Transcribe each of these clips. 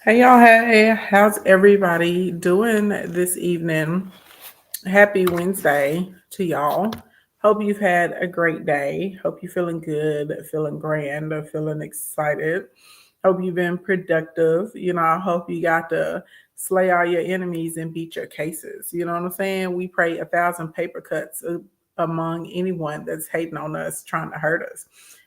Hey y'all, hey, how's everybody doing this evening? Happy Wednesday to y'all. Hope you've had a great day. Hope you're feeling good, feeling grand, or feeling excited. Hope you've been productive. I hope you got to slay all your enemies and beat your cases. You know what I'm saying? We pray 1,000 paper cuts among anyone that's hating on us, trying to hurt us.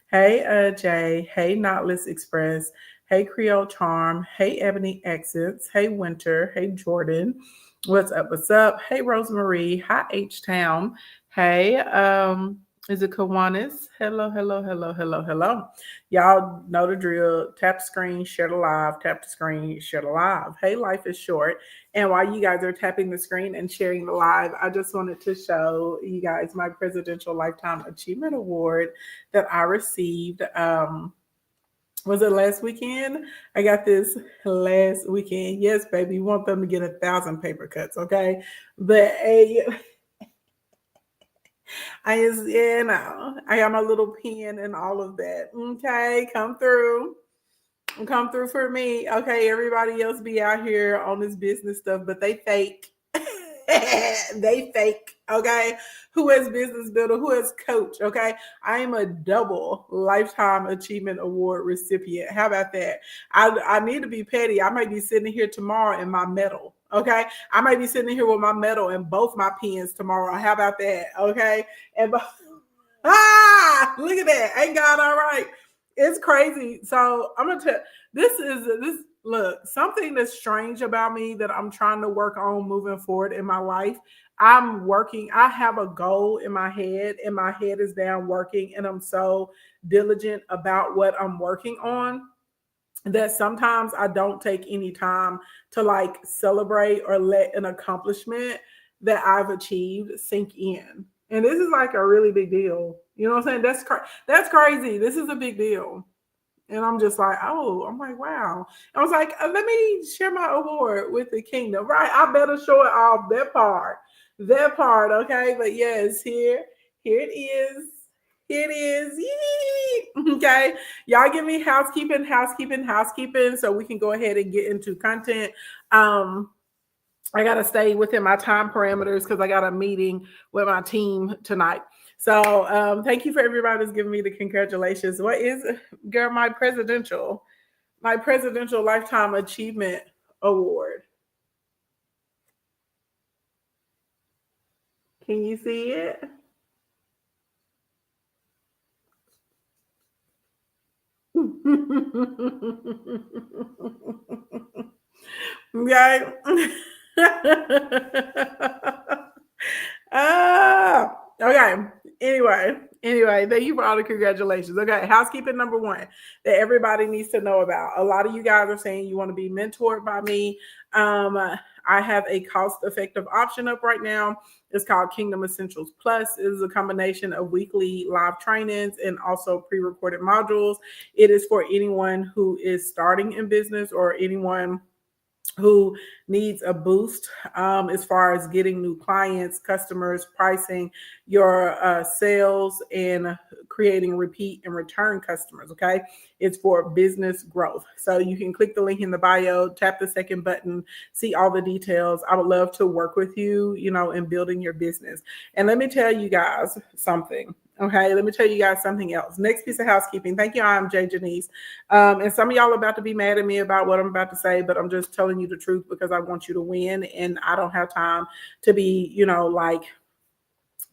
Hey, Jay. Hey, Knotless Express. Hey, Creole Charm. Hey, Ebony Exits. Hey, Winter. Hey, Jordan. What's up? What's up? Hey, Rosemarie. Hi, H Town. Hey, is it Kawanis? Hello, hello, hello, hello, hello. Y'all know the drill. Tap the screen, share the live. Tap the screen, share the live. Hey, life is short. And while you guys are tapping the screen and sharing the live, I just wanted to show you guys my Presidential Lifetime Achievement Award that I received. Was it last weekend? I got this last weekend. Yes, baby, you want them to get 1,000 paper cuts, okay? But I got my little pen and all of that. Okay, come through for me. Okay, everybody else be out here on this business stuff, but they fake. They fake. Okay, who has business builder? Who has coach? Okay, I am a double lifetime achievement award recipient. How about that? I need to be petty. I might be sitting here tomorrow in my medal. Okay, I might be sitting here with my medal and both my pens tomorrow. How about that? Okay, and look at that. Ain't God all right? It's crazy. So I'm gonna tell this look, something that's strange about me that I'm trying to work on moving forward in my life. I have a goal in my head, and my head is down working, and I'm so diligent about what I'm working on that sometimes I don't take any time to like celebrate or let an accomplishment that I've achieved sink in. And this is like a really big deal. You know what I'm saying? That's crazy. This is a big deal. And I'm just like, oh, I'm like, wow. I was like, let me share my award with the kingdom, right? I better show it off that part, okay? But yes, here it is. Here it is. Yee! Okay, y'all give me housekeeping, so we can go ahead and get into content. Um, I gotta stay within my time parameters because I got a meeting with my team tonight. So thank you for everybody who's giving me the congratulations. What is girl my presidential lifetime achievement award? Can you see it? Okay. Ah, okay. Anyway, thank you for all the congratulations. Okay, housekeeping number one that everybody needs to know about. A lot of you guys are saying you want to be mentored by me. Um, I have a cost-effective option up right now. It's called Kingdom Essentials Plus. It is a combination of weekly live trainings and also pre-recorded modules. It is for anyone who is starting in business or anyone who needs a boost as far as getting new clients, customers, pricing, your sales, and creating repeat and return customers. Okay, it's for business growth. So you can click the link in the bio, tap the second button, see all the details. I would love to work with you, in building your business. And let me tell you guys something. Okay, let me tell you guys something else. Next piece of housekeeping. Thank you. I'm Jay Janice. And some of y'all are about to be mad at me about what I'm about to say, but I'm just telling you the truth because I want you to win. And I don't have time to be, like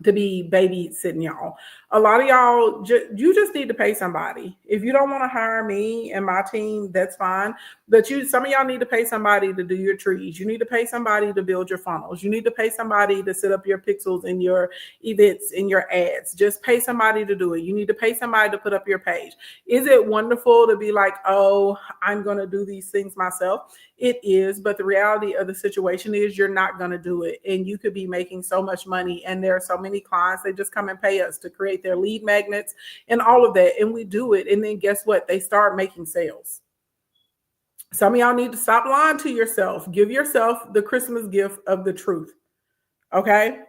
to be babysitting y'all. A lot of y'all, you just need to pay somebody. If you don't want to hire me and my team, that's fine. But some of y'all need to pay somebody to do your trees. You need to pay somebody to build your funnels. You need to pay somebody to set up your pixels in your events, in your ads. Just pay somebody to do it. You need to pay somebody to put up your page. Is it wonderful to be like, oh, I'm going to do these things myself? It is, but the reality of the situation is you're not going to do it. And you could be making so much money. And there are so many clients, they just come and pay us to create their lead magnets and all of that. And we do it. And then guess what? They start making sales. Some of y'all need to stop lying to yourself. Give yourself the Christmas gift of the truth. Okay?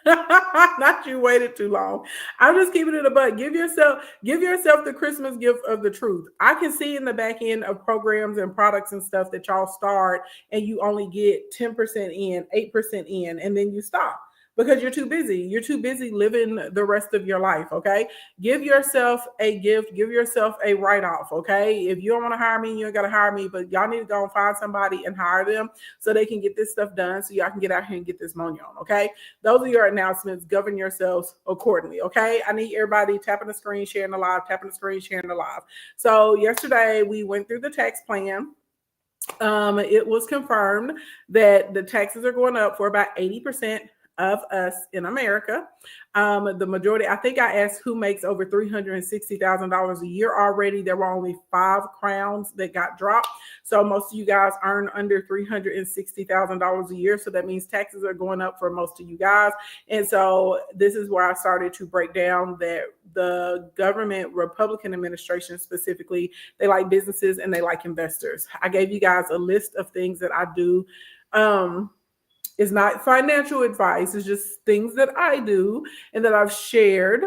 Not you waited too long. I'm just keeping it a buck. Give yourself the Christmas gift of the truth. I can see in the back end of programs and products and stuff that y'all start and you only get 10% in, 8% in, and then you stop because you're too busy. You're too busy living the rest of your life. Okay. Give yourself a gift, give yourself a write-off. Okay. If you don't want to hire me, you ain't gotta hire me, but y'all need to go and find somebody and hire them so they can get this stuff done so y'all can get out here and get this money on. Okay. Those are your announcements. Govern yourselves accordingly. Okay. I need everybody tapping the screen, sharing the live, tapping the screen, sharing the live. So yesterday we went through the tax plan. It was confirmed that the taxes are going up for about 80% of us in America. The majority, I think I asked who makes over $360,000 a year already. There were only 5 crowns that got dropped. So most of you guys earn under $360,000 a year. So that means taxes are going up for most of you guys. And so this is where I started to break down that the government, Republican administration specifically, they like businesses and they like investors. I gave you guys a list of things that I do. It's not financial advice. It's just things that I do and that I've shared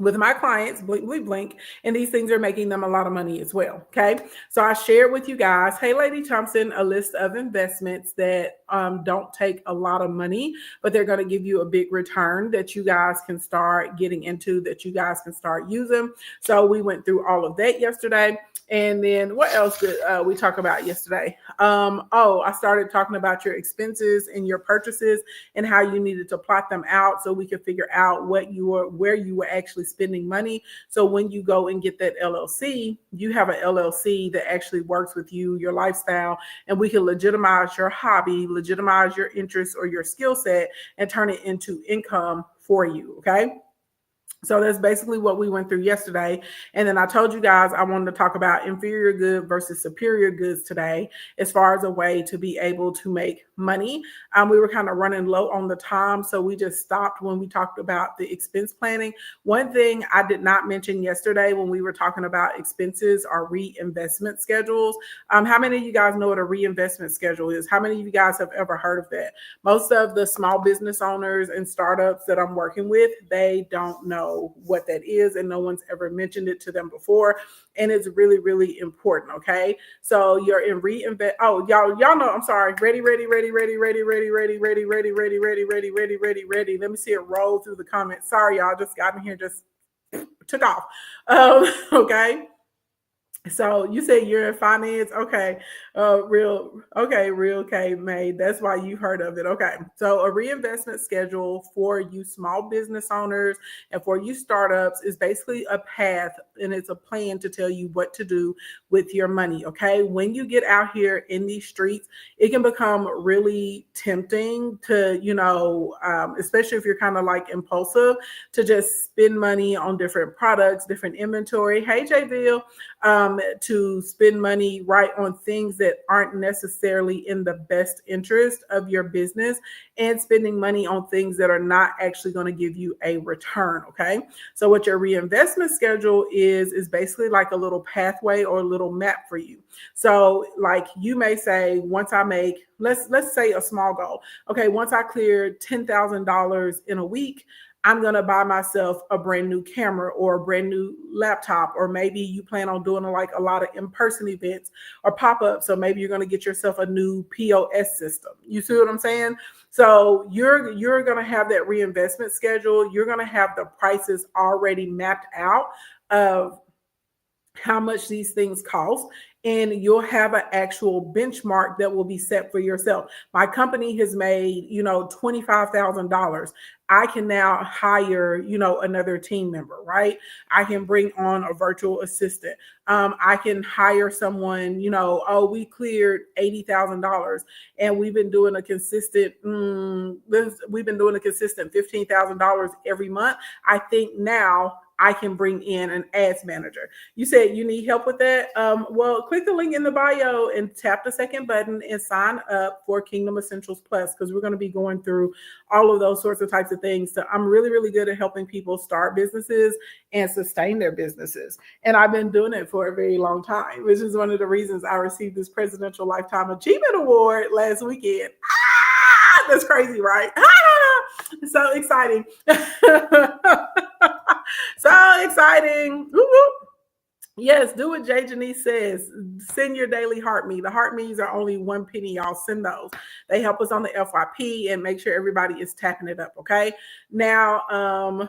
with my clients, blink, blink, blink, and these things are making them a lot of money as well. Okay. So I shared with you guys, hey, Lady Thompson, a list of investments that don't take a lot of money, but they're going to give you a big return that you guys can start getting into, that you guys can start using. So we went through all of that yesterday. And then what else did we talk about yesterday? I started talking about your expenses and your purchases and how you needed to plot them out so we could figure out where you were actually spending money. So when you go and get that LLC, you have an LLC that actually works with you, your lifestyle, and we can legitimize your hobby, legitimize your interest or your skill set and turn it into income for you. Okay. So that's basically what we went through yesterday. And then I told you guys I wanted to talk about inferior good versus superior goods today, as far as a way to be able to make money. We were kind of running low on the time, so we just stopped when we talked about the expense planning. One thing I did not mention yesterday when we were talking about expenses are reinvestment schedules. How many of you guys know what a reinvestment schedule is? How many of you guys have ever heard of that? Most of the small business owners and startups that I'm working with, they don't know what that is, and no one's ever mentioned it to them before, and it's really, really important. Okay, so you're in reinvest. Oh, y'all know. I'm sorry. Ready. Let me see it roll through the comments. Sorry, y'all. Just got in here, just took off. Okay. So you said you're in finance. Okay. Real K made. That's why you heard of it. Okay. So a reinvestment schedule for you small business owners and for you startups is basically a path, and it's a plan to tell you what to do with your money. Okay. When you get out here in these streets, it can become really tempting to, especially if you're kind of like impulsive, to just spend money on different products, different inventory. Hey, Jayville. To spend money right on things that aren't necessarily in the best interest of your business, and spending money on things that are not actually going to give you a return. Okay. So what your reinvestment schedule is basically like a little pathway or a little map for you. So like you may say, once I make, let's say a small goal. Okay. Once I clear $10,000 in a week, I'm going to buy myself a brand new camera or a brand new laptop, or maybe you plan on doing like a lot of in-person events or pop-ups. So maybe you're going to get yourself a new POS system. You see what I'm saying? So you're going to have that reinvestment schedule. You're going to have the prices already mapped out of how much these things cost, and you'll have an actual benchmark that will be set for yourself. My company has made, $25,000. I can now hire, another team member, right? I can bring on a virtual assistant. I can hire someone, we cleared $80,000 and we've been doing a consistent $15,000 every month. I think now I can bring in an ads manager. You said you need help with that? Well, click the link in the bio and tap the second button and sign up for Kingdom Essentials Plus, because we're going to be going through all of those sorts of types of things. So I'm really, really good at helping people start businesses and sustain their businesses. And I've been doing it for a very long time, which is one of the reasons I received this Presidential Lifetime Achievement Award last weekend. That's crazy, right? So exciting. So exciting. Woo-woo. Yes, do what Jay Janice says. Send your daily heart me. The heart me's are only 1 penny. Y'all send those. They help us on the FYP and make sure everybody is tapping it up. Okay. Now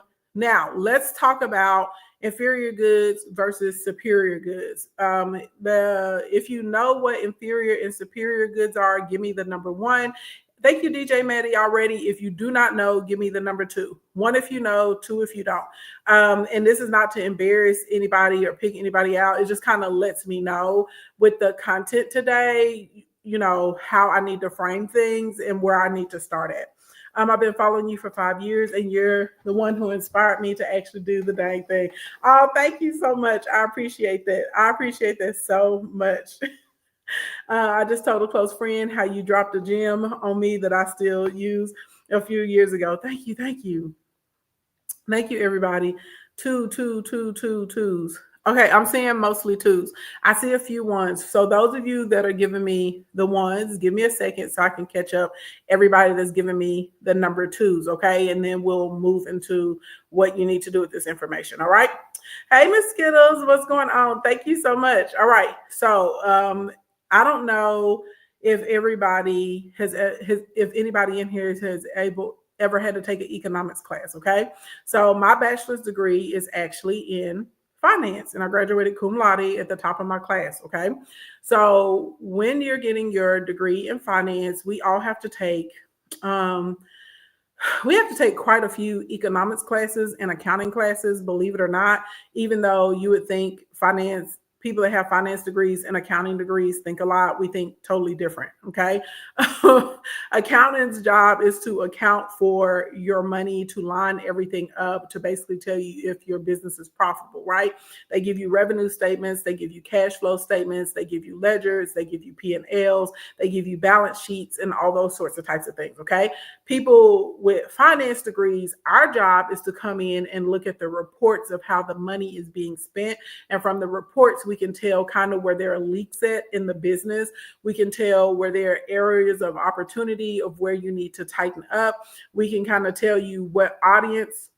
let's talk about inferior goods versus superior goods. If you know what inferior and superior goods are, give me the number one. Thank you, DJ Maddie, already. If you do not know, give me the number two. One if you know, two if you don't. And this is not to embarrass anybody or pick anybody out. It just kind of lets me know with the content today, how I need to frame things and where I need to start at. I've been following you for 5 years, and you're the one who inspired me to actually do the dang thing. Oh, thank you so much. I appreciate that. I appreciate that so much. I just told a close friend how you dropped a gem on me that I still use a few years ago. Thank you. Thank you. Thank you, everybody. Twos. Okay, I'm seeing mostly twos. I see a few ones. So those of you that are giving me the ones, give me a second so I can catch up everybody that's giving me the number twos, okay? And then we'll move into what you need to do with this information, all right? Hey, Miss Skittles, what's going on? Thank you so much. All right, so I don't know if everybody if anybody in here has ever had to take an economics class, okay? So my bachelor's degree is actually in finance, and I graduated cum laude at the top of my class, okay? So when you're getting your degree in finance, we all have to take quite a few economics classes and accounting classes, believe it or not, even though you would think people that have finance degrees and accounting degrees think a lot. We think totally different, okay? Accountant's job is to account for your money, to line everything up, to basically tell you if your business is profitable, right? They give you revenue statements, they give you cash flow statements, they give you ledgers, they give you P&Ls, they give you balance sheets and all those sorts of types of things, okay? People with finance degrees, our job is to come in and look at the reports of how the money is being spent. And from the reports, we can tell kind of where there are leaks at in the business. We can tell where there are areas of opportunity of where you need to tighten up. We can kind of tell you what audience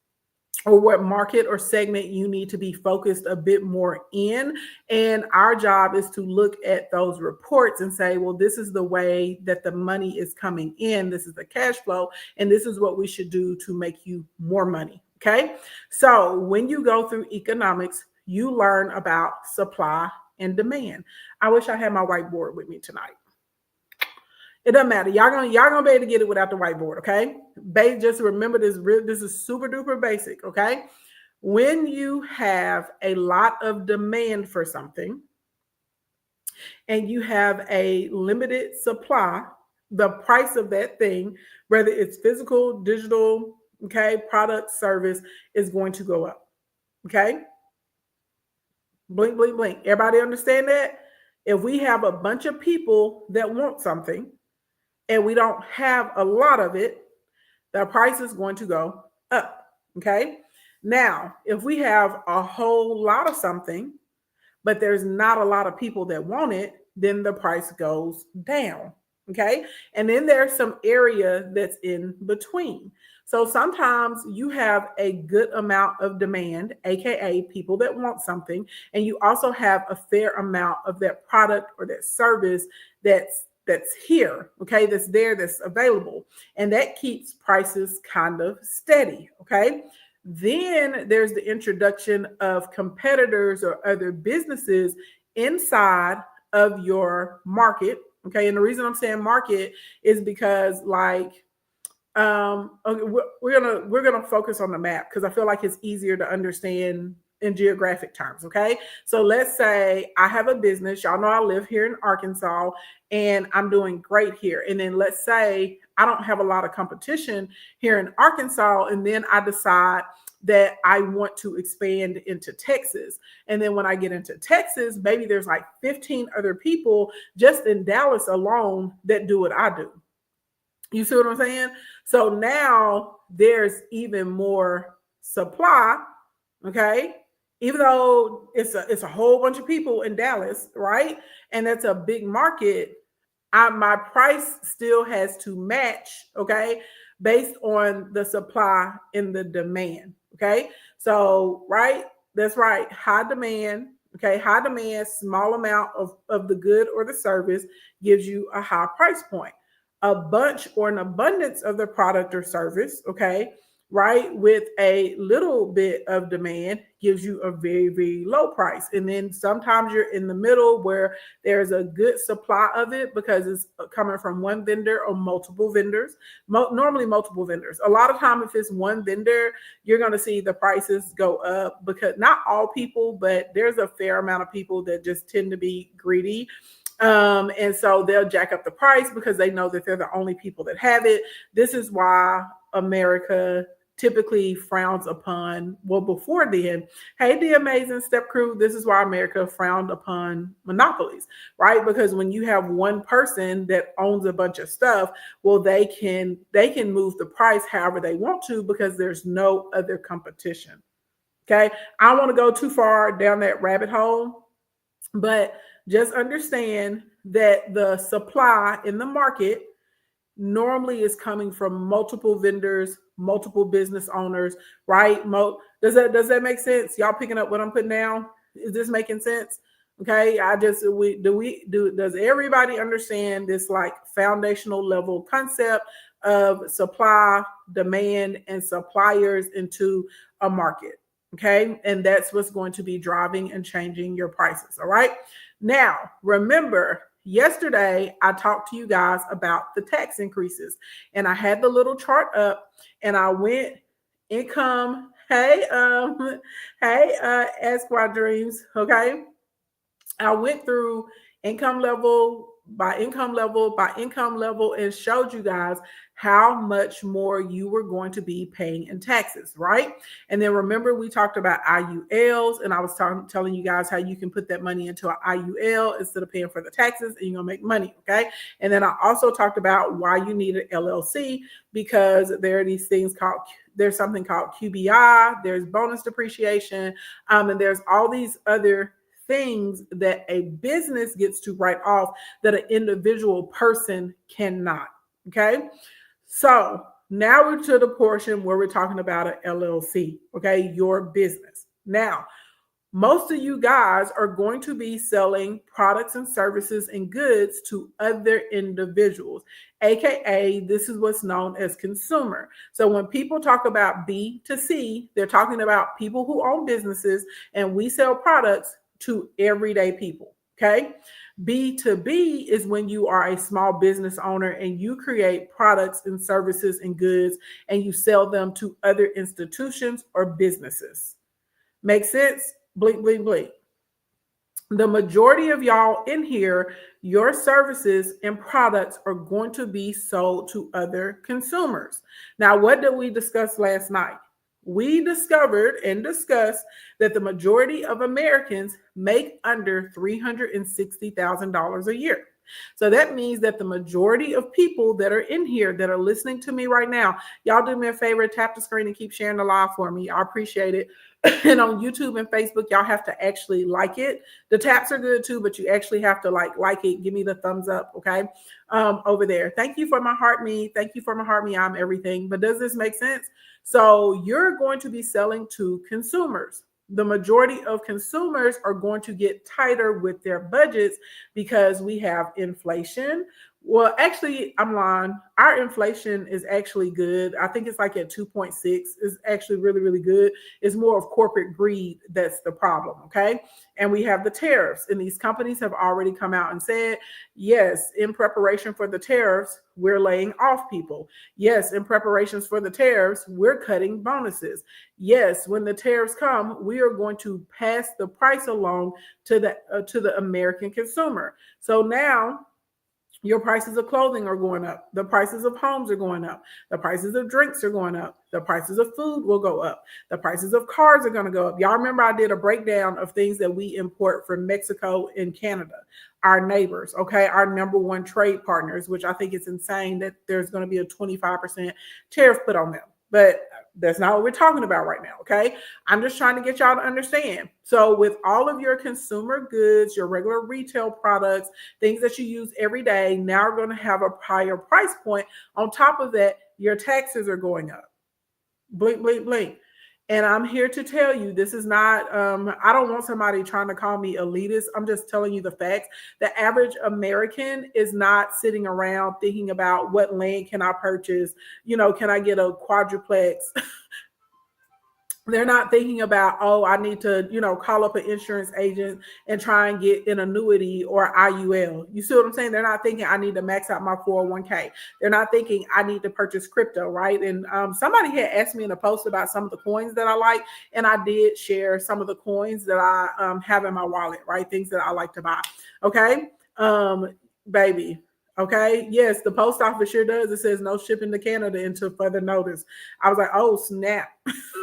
or what market or segment you need to be focused a bit more in. And our job is to look at those reports and say, well, this is the way that the money is coming in. This is the cash flow. And this is what we should do to make you more money. Okay. So when you go through economics, you learn about supply and demand. I wish I had my whiteboard with me tonight. It doesn't matter. Y'all gonna be able to get it without the whiteboard, okay? Just remember this. This is super duper basic, okay? When you have a lot of demand for something and you have a limited supply, the price of that thing, whether it's physical, digital, okay, product, service, is going to go up, okay? Blink, blink, blink. Everybody understand that? If we have a bunch of people that want something and we don't have a lot of it, the price is going to go up, okay? Now, if we have a whole lot of something, but there's not a lot of people that want it, then the price goes down, okay? And then there's some area that's in between. So sometimes you have a good amount of demand, AKA people that want something, and you also have a fair amount of that product or that service that's here, okay, that's there, that's available. And that keeps prices kind of steady, okay? Then there's the introduction of competitors or other businesses inside of your market, okay? And the reason I'm saying market is because okay, we're gonna focus on the map because I feel like it's easier to understand in geographic terms, okay? So let's say I have a business. Y'all know I live here in Arkansas and I'm doing great here. And then let's say I don't have a lot of competition here in Arkansas, and then I decide that I want to expand into Texas. And then when I get into Texas, maybe there's like 15 other people just in Dallas alone that do what I do. You see what I'm saying? So now there's even more supply, okay? Even though it's a whole bunch of people in Dallas, right? And that's a big market, my price still has to match, okay? based on the supply and the demand. Okay. So, right, that's right. High demand. Okay. High demand, small amount of the good or the service gives you a high price point. A bunch or an abundance of the product or service, okay, right, with a little bit of demand gives you a very, very low price. And then sometimes you're in the middle where there's a good supply of it because it's coming from one vendor or multiple vendors, normally multiple vendors. A lot of time, if it's one vendor, you're going to see the prices go up because not all people, but there's a fair amount of people that just tend to be greedy. And so they'll jack up the price because they know that they're the only people that have it. This is why America typically frowns upon, well, before then, hey, the amazing step crew, this is why America frowned upon monopolies, right? Because when you have one person that owns a bunch of stuff, well, they can move the price however they want to because there's no other competition. Okay. I don't want to go too far down that rabbit hole, but just understand that the supply in the market normally is coming from multiple vendors, multiple business owners, right? Does that make sense? Y'all picking up what I'm putting down? Is this making sense? Okay, does everybody understand this like foundational level concept of supply, demand, and suppliers into a market? Okay, and that's what's going to be driving and changing your prices. All right. Now, remember, yesterday I talked to you guys about the tax increases, and I had the little chart up, and I went income. Hey, Esquire Dreams. Okay, I went through income level by income level by income level and showed you guys how much more you were going to be paying in taxes, right? And then remember, we talked about IULs, and I was telling you guys how you can put that money into an IUL instead of paying for the taxes, and you're gonna make money, okay? And then I also talked about why you need an LLC, because there are these things there's something called QBI, there's bonus depreciation, and there's all these other things that a business gets to write off that an individual person cannot. Okay. So now we're to the portion where we're talking about an LLC. Okay. Your business. Now, most of you guys are going to be selling products and services and goods to other individuals, aka this is what's known as consumer. So when people talk about B to C, they're talking about people who own businesses, and we sell products to everyday people. Okay. B to B is when you are a small business owner and you create products and services and goods and you sell them to other institutions or businesses. Make sense? Blink, blink, blink. The majority of y'all in here, your services and products are going to be sold to other consumers. Now, what did we discuss last night? We discovered and discussed that the majority of Americans make under $360,000 a year. So that means that the majority of people that are in here that are listening to me right now, y'all do me a favor, tap the screen and keep sharing the live for me. I appreciate it. And on YouTube and Facebook, y'all have to actually like it. The taps are good too, but you actually have to like it. Give me the thumbs up, okay? Over there. Thank you for my heart me. Thank you for my heart me. I'm everything. But does this make sense? So you're going to be selling to consumers. The majority of consumers are going to get tighter with their budgets because we have inflation. Well, actually, I'm lying. Our inflation is actually good. I think it's like at 2.6. It's actually really, really good. It's more of corporate greed that's the problem, okay? And we have the tariffs. And these companies have already come out and said, yes, in preparation for the tariffs, we're laying off people. Yes, in preparations for the tariffs, we're cutting bonuses. Yes, when the tariffs come, we are going to pass the price along to the American consumer. So now, your prices of clothing are going up. The prices of homes are going up. The prices of drinks are going up. The prices of food will go up. The prices of cars are going to go up. Y'all remember I did a breakdown of things that we import from Mexico and Canada, our neighbors, okay, our number one trade partners, which I think it's insane that there's going to be a 25% tariff put on them. But that's not what we're talking about right now, okay? I'm just trying to get y'all to understand. So with all of your consumer goods, your regular retail products, things that you use every day, now are going to have a higher price point. On top of that, your taxes are going up. Blink, blink, blink. And I'm here to tell you, this is not, I don't want somebody trying to call me elitist. I'm just telling you the facts. The average American is not sitting around thinking about what land can I purchase? You know, can I get a quadruplex? They're not thinking about, oh, I need to, you know, call up an insurance agent and try and get an annuity or IUL. You see what I'm saying? They're not thinking I need to max out my 401k. They're not thinking I need to purchase crypto, right? And somebody had asked me in a post about some of the coins that I like, and I did share some of the coins that I have in my wallet, right? Things that I like to buy. Okay, baby. Okay. Yes, the post office sure does. It says no shipping to Canada until further notice. I was like, oh, snap.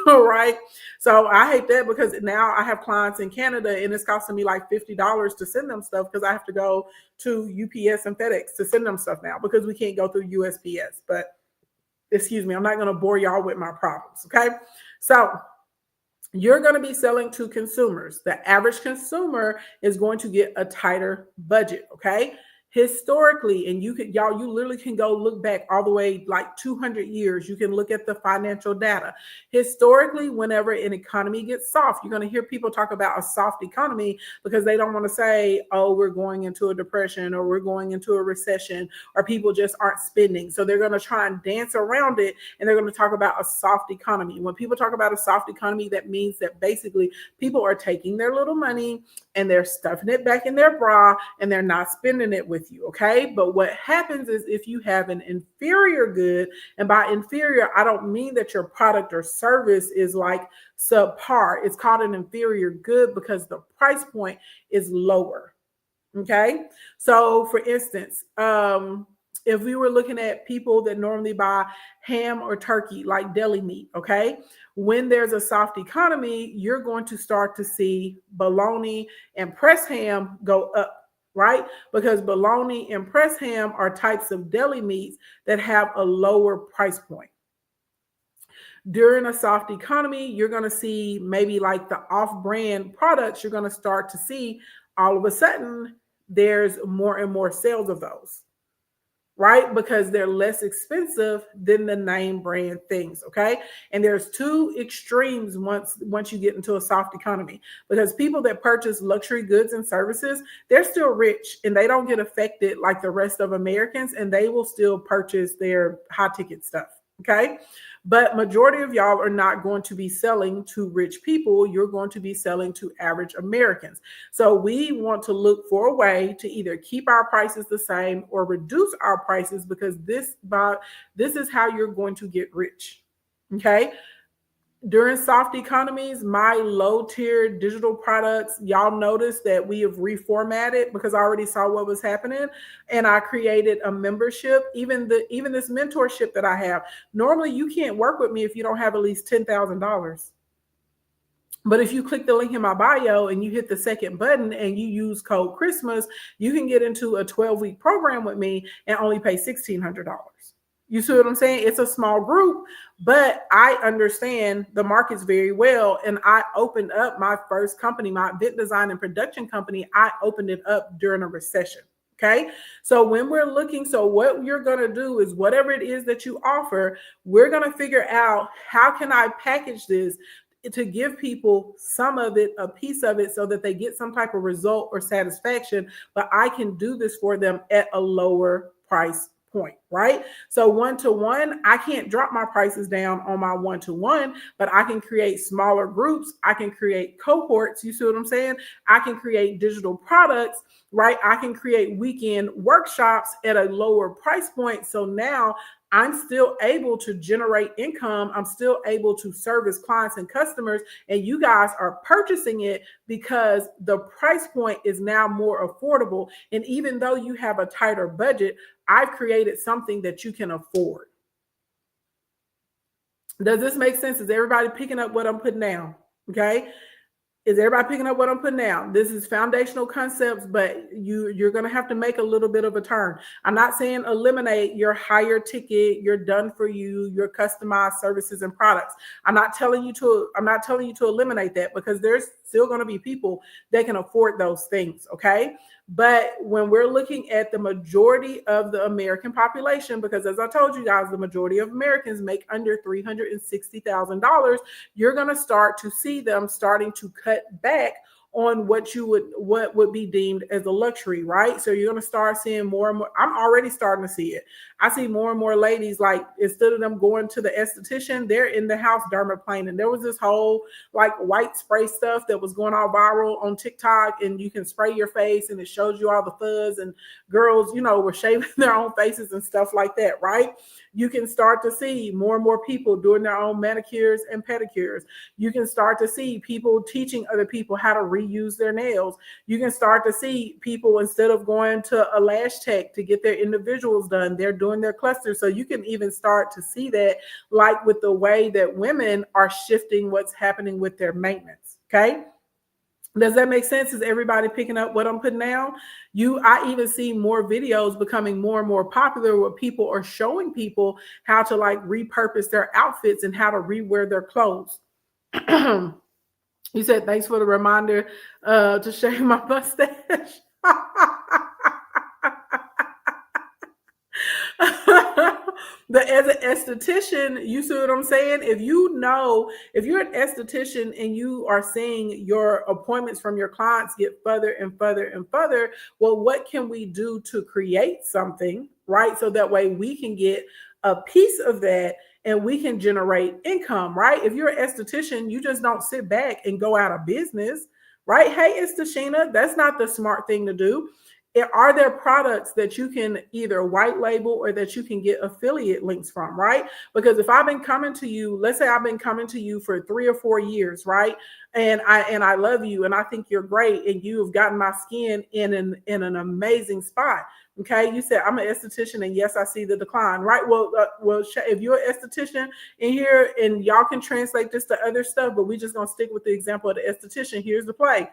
All right. So I hate that because now I have clients in Canada and it's costing me like $50 to send them stuff because I have to go to UPS and FedEx to send them stuff now because we can't go through USPS. But excuse me, I'm not going to bore y'all with my problems. Okay. So you're going to be selling to consumers. The average consumer is going to get a tighter budget. Okay. Historically, and you literally can go look back all the way like 200 years. You can look at the financial data. Historically, whenever an economy gets soft, you're going to hear people talk about a soft economy because they don't want to say, oh, we're going into a depression or we're going into a recession or people just aren't spending. So they're going to try and dance around it and they're going to talk about a soft economy. When people talk about a soft economy, that means that basically people are taking their little money and they're stuffing it back in their bra and they're not spending it with you, okay? But what happens is if you have an inferior good, and by inferior, I don't mean that your product or service is like subpar. It's called an inferior good because the price point is lower, okay? So for instance, if we were looking at people that normally buy ham or turkey, like deli meat, okay? When there's a soft economy, you're going to start to see bologna and pressed ham go up, right? Because bologna and pressed ham are types of deli meats that have a lower price point. During a soft economy, you're going to see maybe like the off-brand products, you're going to start to see all of a sudden there's more and more sales of those, right? Because they're less expensive than the name brand things, okay? And there's two extremes once you get into a soft economy, because people that purchase luxury goods and services, they're still rich and they don't get affected like the rest of Americans, and they will still purchase their high ticket stuff, okay? But majority of y'all are not going to be selling to rich people. You're going to be selling to average Americans. So we want to look for a way to either keep our prices the same or reduce our prices, because this is how you're going to get rich. Okay. During soft economies, my low tier digital products, y'all notice that we have reformatted because I already saw what was happening, and I created a membership. Even this mentorship that I have, normally you can't work with me if you don't have at least $10,000. But if you click the link in my bio and you hit the second button and you use code Christmas, you can get into a 12-week program with me and only pay $1,600. You see what I'm saying? It's a small group, but I understand the markets very well. And I opened up my first company, my event design and production company. I opened it up during a recession. Okay. So when we're looking, so what you're going to do is whatever it is that you offer, we're going to figure out how can I package this to give people some of it, a piece of it, so that they get some type of result or satisfaction, but I can do this for them at a lower price point, right? So one-to-one, I can't drop my prices down on my one-to-one, but I can create smaller groups. I can create cohorts. You see what I'm saying? I can create digital products, right? I can create weekend workshops at a lower price point. So now I'm still able to generate income. I'm still able to service clients and customers, and you guys are purchasing it because the price point is now more affordable. And even though you have a tighter budget, I've created something that you can afford. Does this make sense? Is everybody picking up what I'm putting down? Okay. Is everybody picking up what I'm putting down? This is foundational concepts, but you're going to have to make a little bit of a turn. I'm not saying eliminate your higher ticket, your done for you, your customized services and products. I'm not telling you to eliminate that, because there's still going to be people that can afford those things, okay? But when we're looking at the majority of the American population, because as I told you guys, the majority of Americans make under $360,000, you're going to start to see them starting to cut back on what would be deemed as a luxury, right? So you're going to start seeing more and more. I'm already starting to see it. I see more and more ladies, like, instead of them going to the esthetician, they're in the house dermaplaning. There was this whole like white spray stuff that was going all viral on TikTok, and you can spray your face and it shows you all the fuzz, and girls, were shaving their own faces and stuff like that, right? You can start to see more and more people doing their own manicures and pedicures. You can start to see people teaching other people how to reuse their nails. You can start to see people, instead of going to a lash tech to get their individuals done, they're doing their clusters. So you can even start to see that, like with the way that women are shifting what's happening with their maintenance. Okay. Does that make sense? Is everybody picking up what I'm putting down? I even see more videos becoming more and more popular, where people are showing people how to like repurpose their outfits and how to rewear their clothes. You said, thanks for the reminder to shave my mustache. As an esthetician, you see what I'm saying? If you're an esthetician and you are seeing your appointments from your clients get further and further and further, well, what can we do to create something, right? So that way we can get a piece of that and we can generate income, right? If you're an esthetician, you just don't sit back and go out of business, right? Hey, Estashina, that's not the smart thing to do. Are there products that you can either white label or that you can get affiliate links from, right? Because if I've been coming to you, let's say I've been coming to you for 3 or 4 years, right? And I love you and I think you're great and you have gotten my skin in an amazing spot. Okay, you said I'm an esthetician and yes, I see the decline, right? Well, if you're an esthetician in here, and y'all can translate this to other stuff, but we're just gonna stick with the example of the esthetician. Here's the play.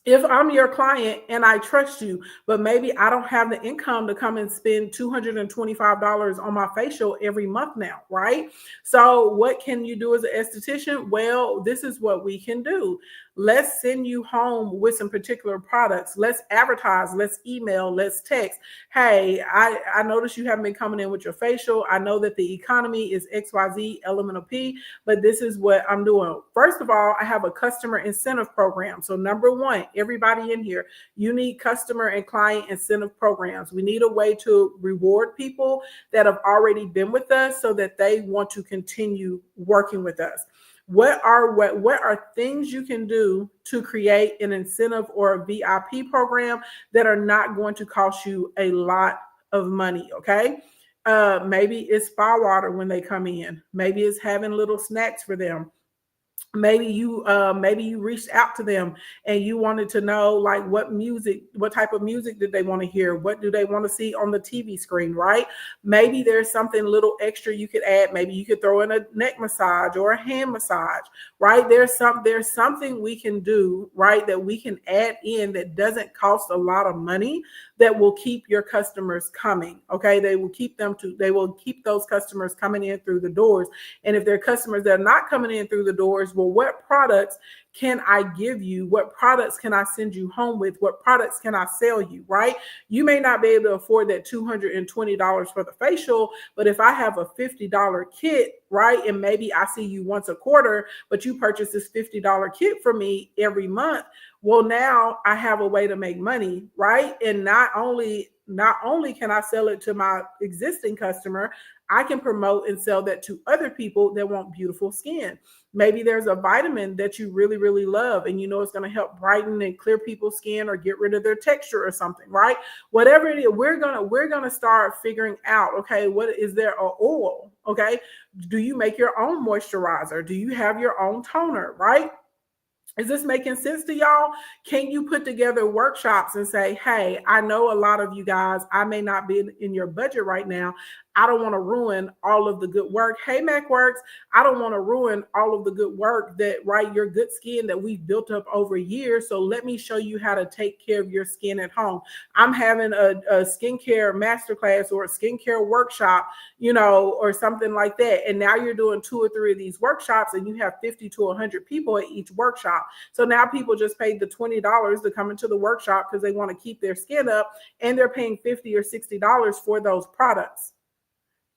If I'm your client and I trust you, but maybe I don't have the income to come and spend $225 on my facial every month now, right? So what can you do as an esthetician? Well, this is what we can do. Let's send you home with some particular products. Let's advertise, let's email, let's text. Hey, I noticed you haven't been coming in with your facial. I know that the economy is XYZ element of P, but this is what I'm doing. First of all, I have a customer incentive program. So number one, everybody in here, you need customer and client incentive programs. We need a way to reward people that have already been with us so that they want to continue working with us. What are things you can do to create an incentive or a VIP program that are not going to cost you a lot of money? Okay. Maybe it's spa water when they come in. Maybe it's having little snacks for them. Maybe you reached out to them and you wanted to know like what type of music did they want to hear? What do they want to see on the TV screen, right? Maybe there's something little extra you could add. Maybe you could throw in a neck massage or a hand massage, right? There's something we can do, right, that we can add in that doesn't cost a lot of money, that will keep your customers coming. Okay. They will keep those customers coming in through the doors. And if they're customers that are not coming in through the doors, well, what products can I give you? What products can I send you home with? What products can I sell you, right? You may not be able to afford that $220 for the facial, but if I have a $50 kit, right, and maybe I see you once a quarter, but you purchase this $50 kit for me every month, well, now I have a way to make money, right? And not only can I sell it to my existing customer, I can promote and sell that to other people that want beautiful skin. Maybe there's a vitamin that you really, really love and you know it's going to help brighten and clear people's skin or get rid of their texture or something, right? Whatever it is, we're gonna start figuring out, okay, what is there a oil? Okay, do you make your own moisturizer? Do you have your own toner, right? Is this making sense to y'all? Can you put together workshops and say, hey, I know a lot of you guys, I may not be in your budget right now. I don't want to ruin all of the good work. Hey, MacWorks, I don't want to ruin all of the good work that, right, your good skin that we've built up over years. So let me show you how to take care of your skin at home. I'm having a skincare masterclass or a skincare workshop, or something like that. And now you're doing 2 or 3 of these workshops and you have 50 to 100 people at each workshop. So now people just paid the $20 to come into the workshop because they want to keep their skin up, and they're paying $50 or $60 for those products.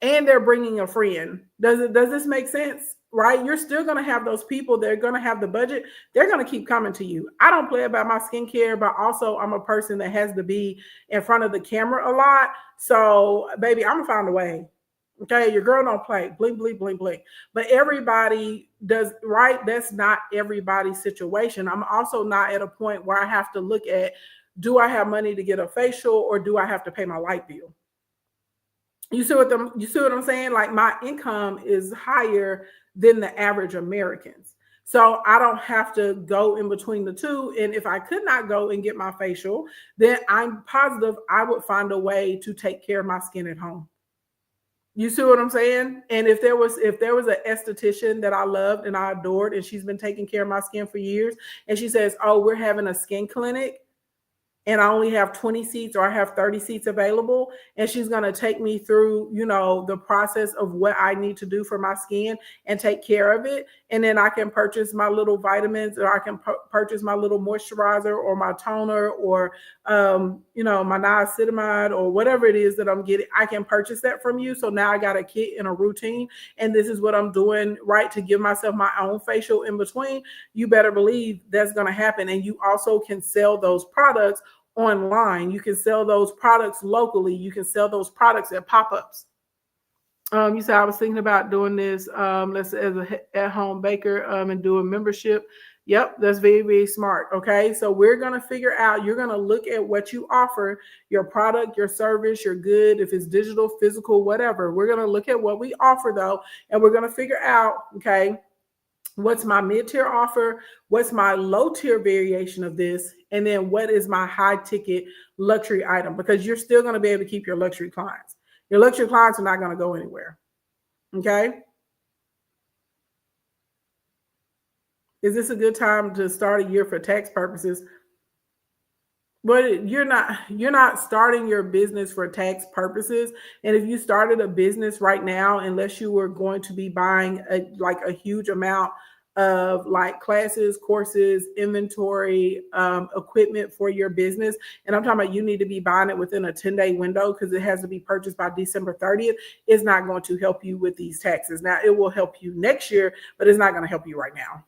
And they're bringing a friend. Does this make sense? Right? You're still going to have those people. They're going to have the budget. They're going to keep coming to you. I don't play about my skincare, but also I'm a person that has to be in front of the camera a lot. So, baby, I'm going to find a way. Okay, your girl don't play. Blink, blink, blink, blink. But everybody does, right? That's not everybody's situation. I'm also not at a point where I have to look at, do I have money to get a facial or do I have to pay my light bill? You see what I'm saying? Like, my income is higher than the average Americans. So I don't have to go in between the two. And if I could not go and get my facial, then I'm positive I would find a way to take care of my skin at home. You see what I'm saying? And if there was an esthetician that I loved and I adored, and she's been taking care of my skin for years, and she says, "Oh, we're having a skin clinic, and I only have 20 seats or I have 30 seats available," and she's going to take me through, the process of what I need to do for my skin and take care of it. And then I can purchase my little vitamins, or I can purchase my little moisturizer or my toner, or, my niacinamide or whatever it is that I'm getting. I can purchase that from you. So now I got a kit and a routine, and this is what I'm doing, right, to give myself my own facial in between. You better believe that's going to happen. And you also can sell those products online. You can sell those products locally. You can sell those products at pop-ups. You said I was thinking about doing this, let's say as a at-home baker, and do a membership. Yep, that's very, very smart. Okay, so we're gonna figure out. You're gonna look at what you offer, your product, your service, your good, if it's digital, physical, whatever. We're gonna look at what we offer though, and we're gonna figure out, okay, what's my mid-tier offer, what's my low-tier variation of this, and then what is my high-ticket luxury item, because you're still going to be able to keep your luxury clients. Your luxury clients are not going to go anywhere. Okay? Is this a good time to start a year for tax purposes? But you're not starting your business for tax purposes. And if you started a business right now, unless you were going to be buying a huge amount of like classes, courses, inventory, equipment for your business, and I'm talking about you need to be buying it within a 10-day window because it has to be purchased by December 30th, it's not going to help you with these taxes. Now, it will help you next year, but it's not going to help you right now.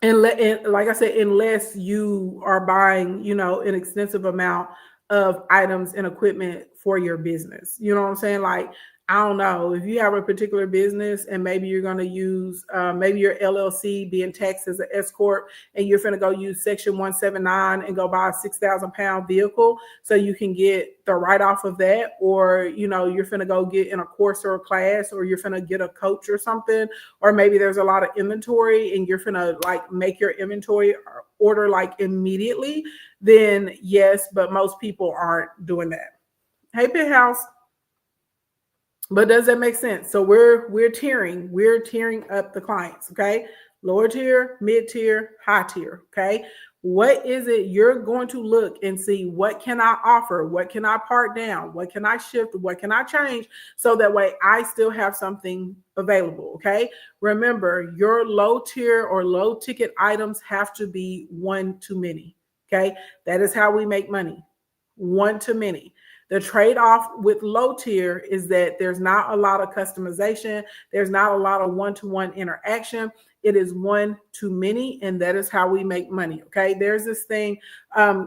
And like I said, unless you are buying, an extensive amount of items and equipment for your business. You know what I'm saying? Like, I don't know, if you have a particular business and maybe you're going to use, maybe your LLC being taxed as an S corp, and you're going to go use Section 179 and go buy a 6,000 pound vehicle so you can get the write off of that, or you're going to go get in a course or a class, or you're going to get a coach or something, or maybe there's a lot of inventory and you're going to like make your inventory order like immediately, then yes, but most people aren't doing that. Hey, Penthouse. But does that make sense? So we're tiering up the clients, okay? Lower tier, mid tier, high tier, okay? What is it you're going to look and see? What can I offer? What can I part down? What can I shift? What can I change? So that way I still have something available, okay? Remember, your low tier or low ticket items have to be one too many, okay? That is how we make money, one too many. The trade-off with low tier is that there's not a lot of customization. There's not a lot of one-to-one interaction. It is one too many, and that is how we make money, okay? There's this thing,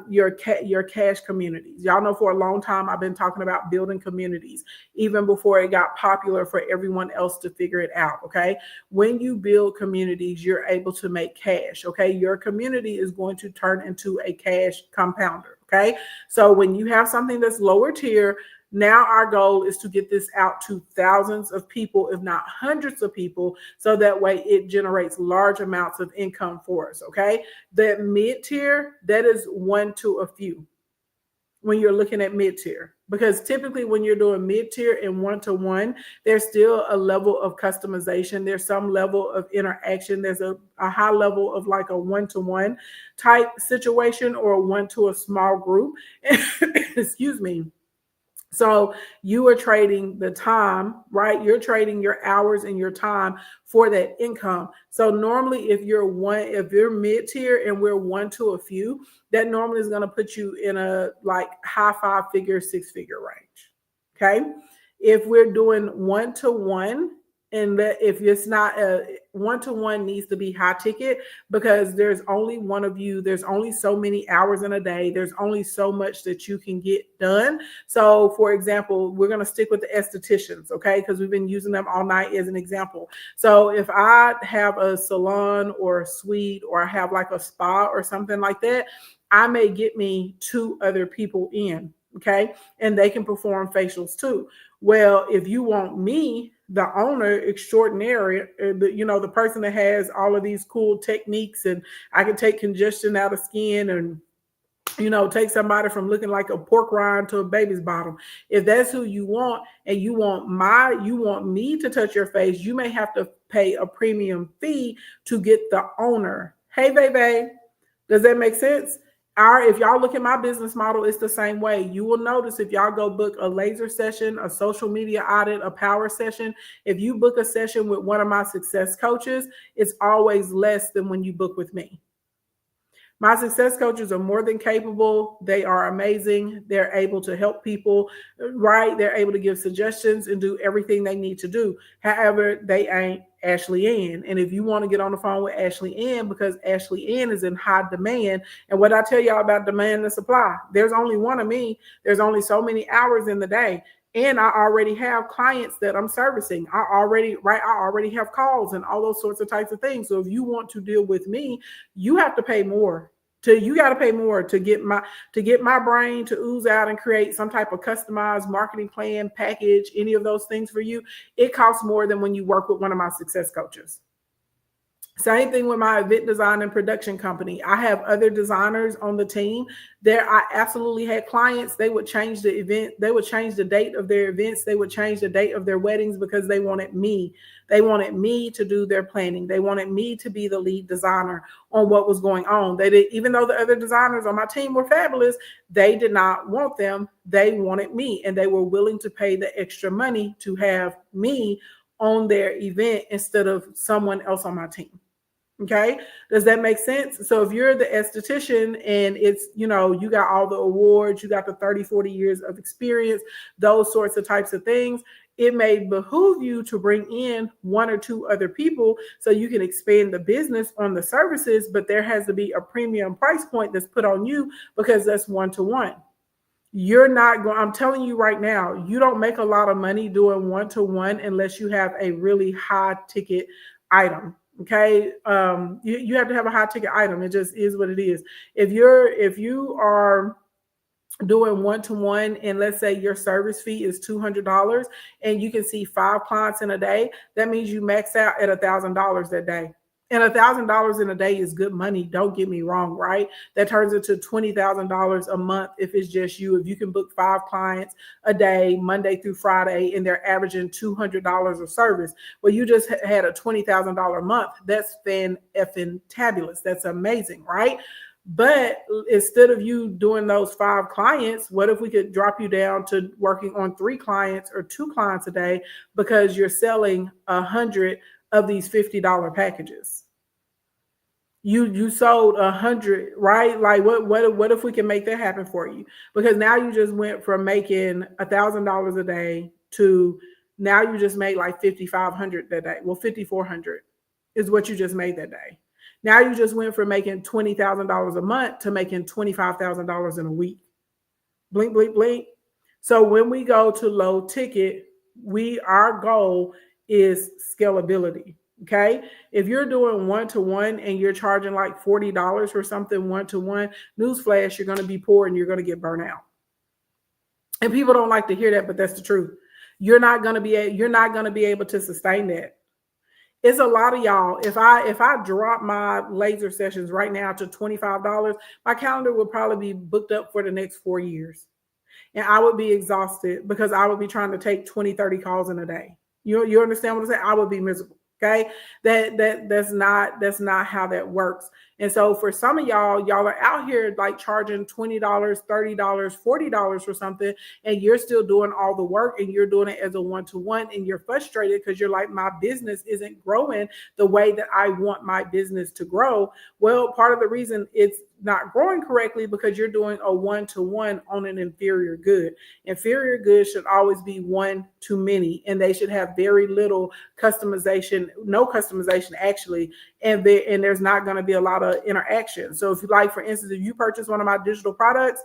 your cash communities. Y'all know for a long time I've been talking about building communities, even before it got popular for everyone else to figure it out, okay? When you build communities, you're able to make cash, okay? Your community is going to turn into a cash compounder, okay? So when you have something that's lower tier, now our goal is to get this out to thousands of people, if not hundreds of people, so that way it generates large amounts of income for us, okay? That mid-tier, that is one to a few. when you're looking at mid-tier, because typically when you're doing mid-tier and one-to-one, there's still a level of customization. There's some level of interaction. There's a high level of like a one-to-one type situation or a one to a small group. Excuse me. So you are trading the time, right? You're trading your hours and your time for that income. So normally if you're mid-tier and we're one to a few, that normally is going to put you in a like high 5-figure, 6-figure range. Okay. If we're doing one-to-one, and that if it's not a one-to-one, needs to be high ticket, because there's only one of you, there's only so many hours in a day, there's only so much that you can get done. So for example, we're going to stick with the estheticians, okay, because we've been using them all night as an example. So if I have a salon or a suite, or I have like a spa or something like that, I may get me 2 other people in, okay, and they can perform facials too. Well, if you want me, the owner extraordinary, the person that has all of these cool techniques, and I can take congestion out of skin, and take somebody from looking like a pork rind to a baby's bottom. If that's who you want, and you want me to touch your face, you may have to pay a premium fee to get the owner. Hey, baby, does that make sense? If y'all look at my business model, it's the same way. You will notice if y'all go book a laser session, a social media audit, a power session, if you book a session with one of my success coaches, it's always less than when you book with me. My success coaches are more than capable. They are amazing. They're able to help people, right? They're able to give suggestions and do everything they need to do. However, they ain't Ashley Ann. And if you want to get on the phone with Ashley Ann, because Ashley Ann is in high demand, and what I tell y'all about demand and supply, there's only one of me. There's only so many hours in the day. And I already have clients that I'm servicing. I already have calls and all those sorts of types of things. So if you want to deal with me, you have to pay more. You got to pay more to get my brain to ooze out and create some type of customized marketing plan, package, any of those things for you. It costs more than when you work with one of my success coaches. Same thing with my event design and production company. I have other designers on the team. I absolutely had clients. They would change the event. They would change the date of their events. They would change the date of their weddings because they wanted me. They wanted me to do their planning. They wanted me to be the lead designer on what was going on. Even though the other designers on my team were fabulous, they did not want them. They wanted me, and they were willing to pay the extra money to have me on their event instead of someone else on my team. Okay. Does that make sense? So if you're the esthetician and it's, you got all the awards, you got the 30, 40 years of experience, those sorts of types of things, it may behoove you to bring in 1 or 2 other people so you can expand the business on the services, but there has to be a premium price point that's put on you because that's one-to-one. You're not going, I'm telling you right now, you don't make a lot of money doing one-to-one unless you have a really high ticket item. Okay. You have to have a high ticket item. It just is what it is. If you are doing one-to-one and let's say your service fee is $200 and you can see 5 clients in a day, that means you max out at $1,000 that day. And $1,000 in a day is good money. Don't get me wrong, right? That turns into $20,000 a month if it's just you. If you can book 5 clients a day, Monday through Friday, and they're averaging $200 of service, well, you just had a $20,000 month. That's fan-effing-tabulous. That's amazing, right? But instead of you doing those 5 clients, what if we could drop you down to working on 3 clients or 2 clients a day because you're selling 100 of these $50 packages? You sold 100, right? Like what if we can make that happen for you? Because now you just went from making $1,000 a day to now you just made like 5,500 that day. Well, 5,400 is what you just made that day. Now you just went from making $20,000 a month to making $25,000 in a week. Blink, blink, blink. So when we go to low ticket, our goal is scalability. Okay. If you're doing one-to-one and you're charging like $40 for something one-to-one, newsflash, you're going to be poor and you're going to get burnt out. And people don't like to hear that, but that's the truth. You're not going to be able to sustain that. It's a lot of y'all. If I drop my laser sessions right now to $25, my calendar will probably be booked up for the next 4 years. And I would be exhausted because I would be trying to take 20, 30 calls in a day. You understand what I'm saying? I would be miserable. Okay. That's not how that works. And so for some of y'all are out here like charging $20, $30, $40 for something, and you're still doing all the work and you're doing it as a one-to-one, and you're frustrated because you're like, my business isn't growing the way that I want my business to grow. Well, part of the reason it's not growing correctly because you're doing a one-to-one on an inferior good. Inferior goods should always be one to many, and they should have very little customization, no customization actually, and there's not going to be a lot of interaction. So if you like, for instance, if you purchase one of my digital products,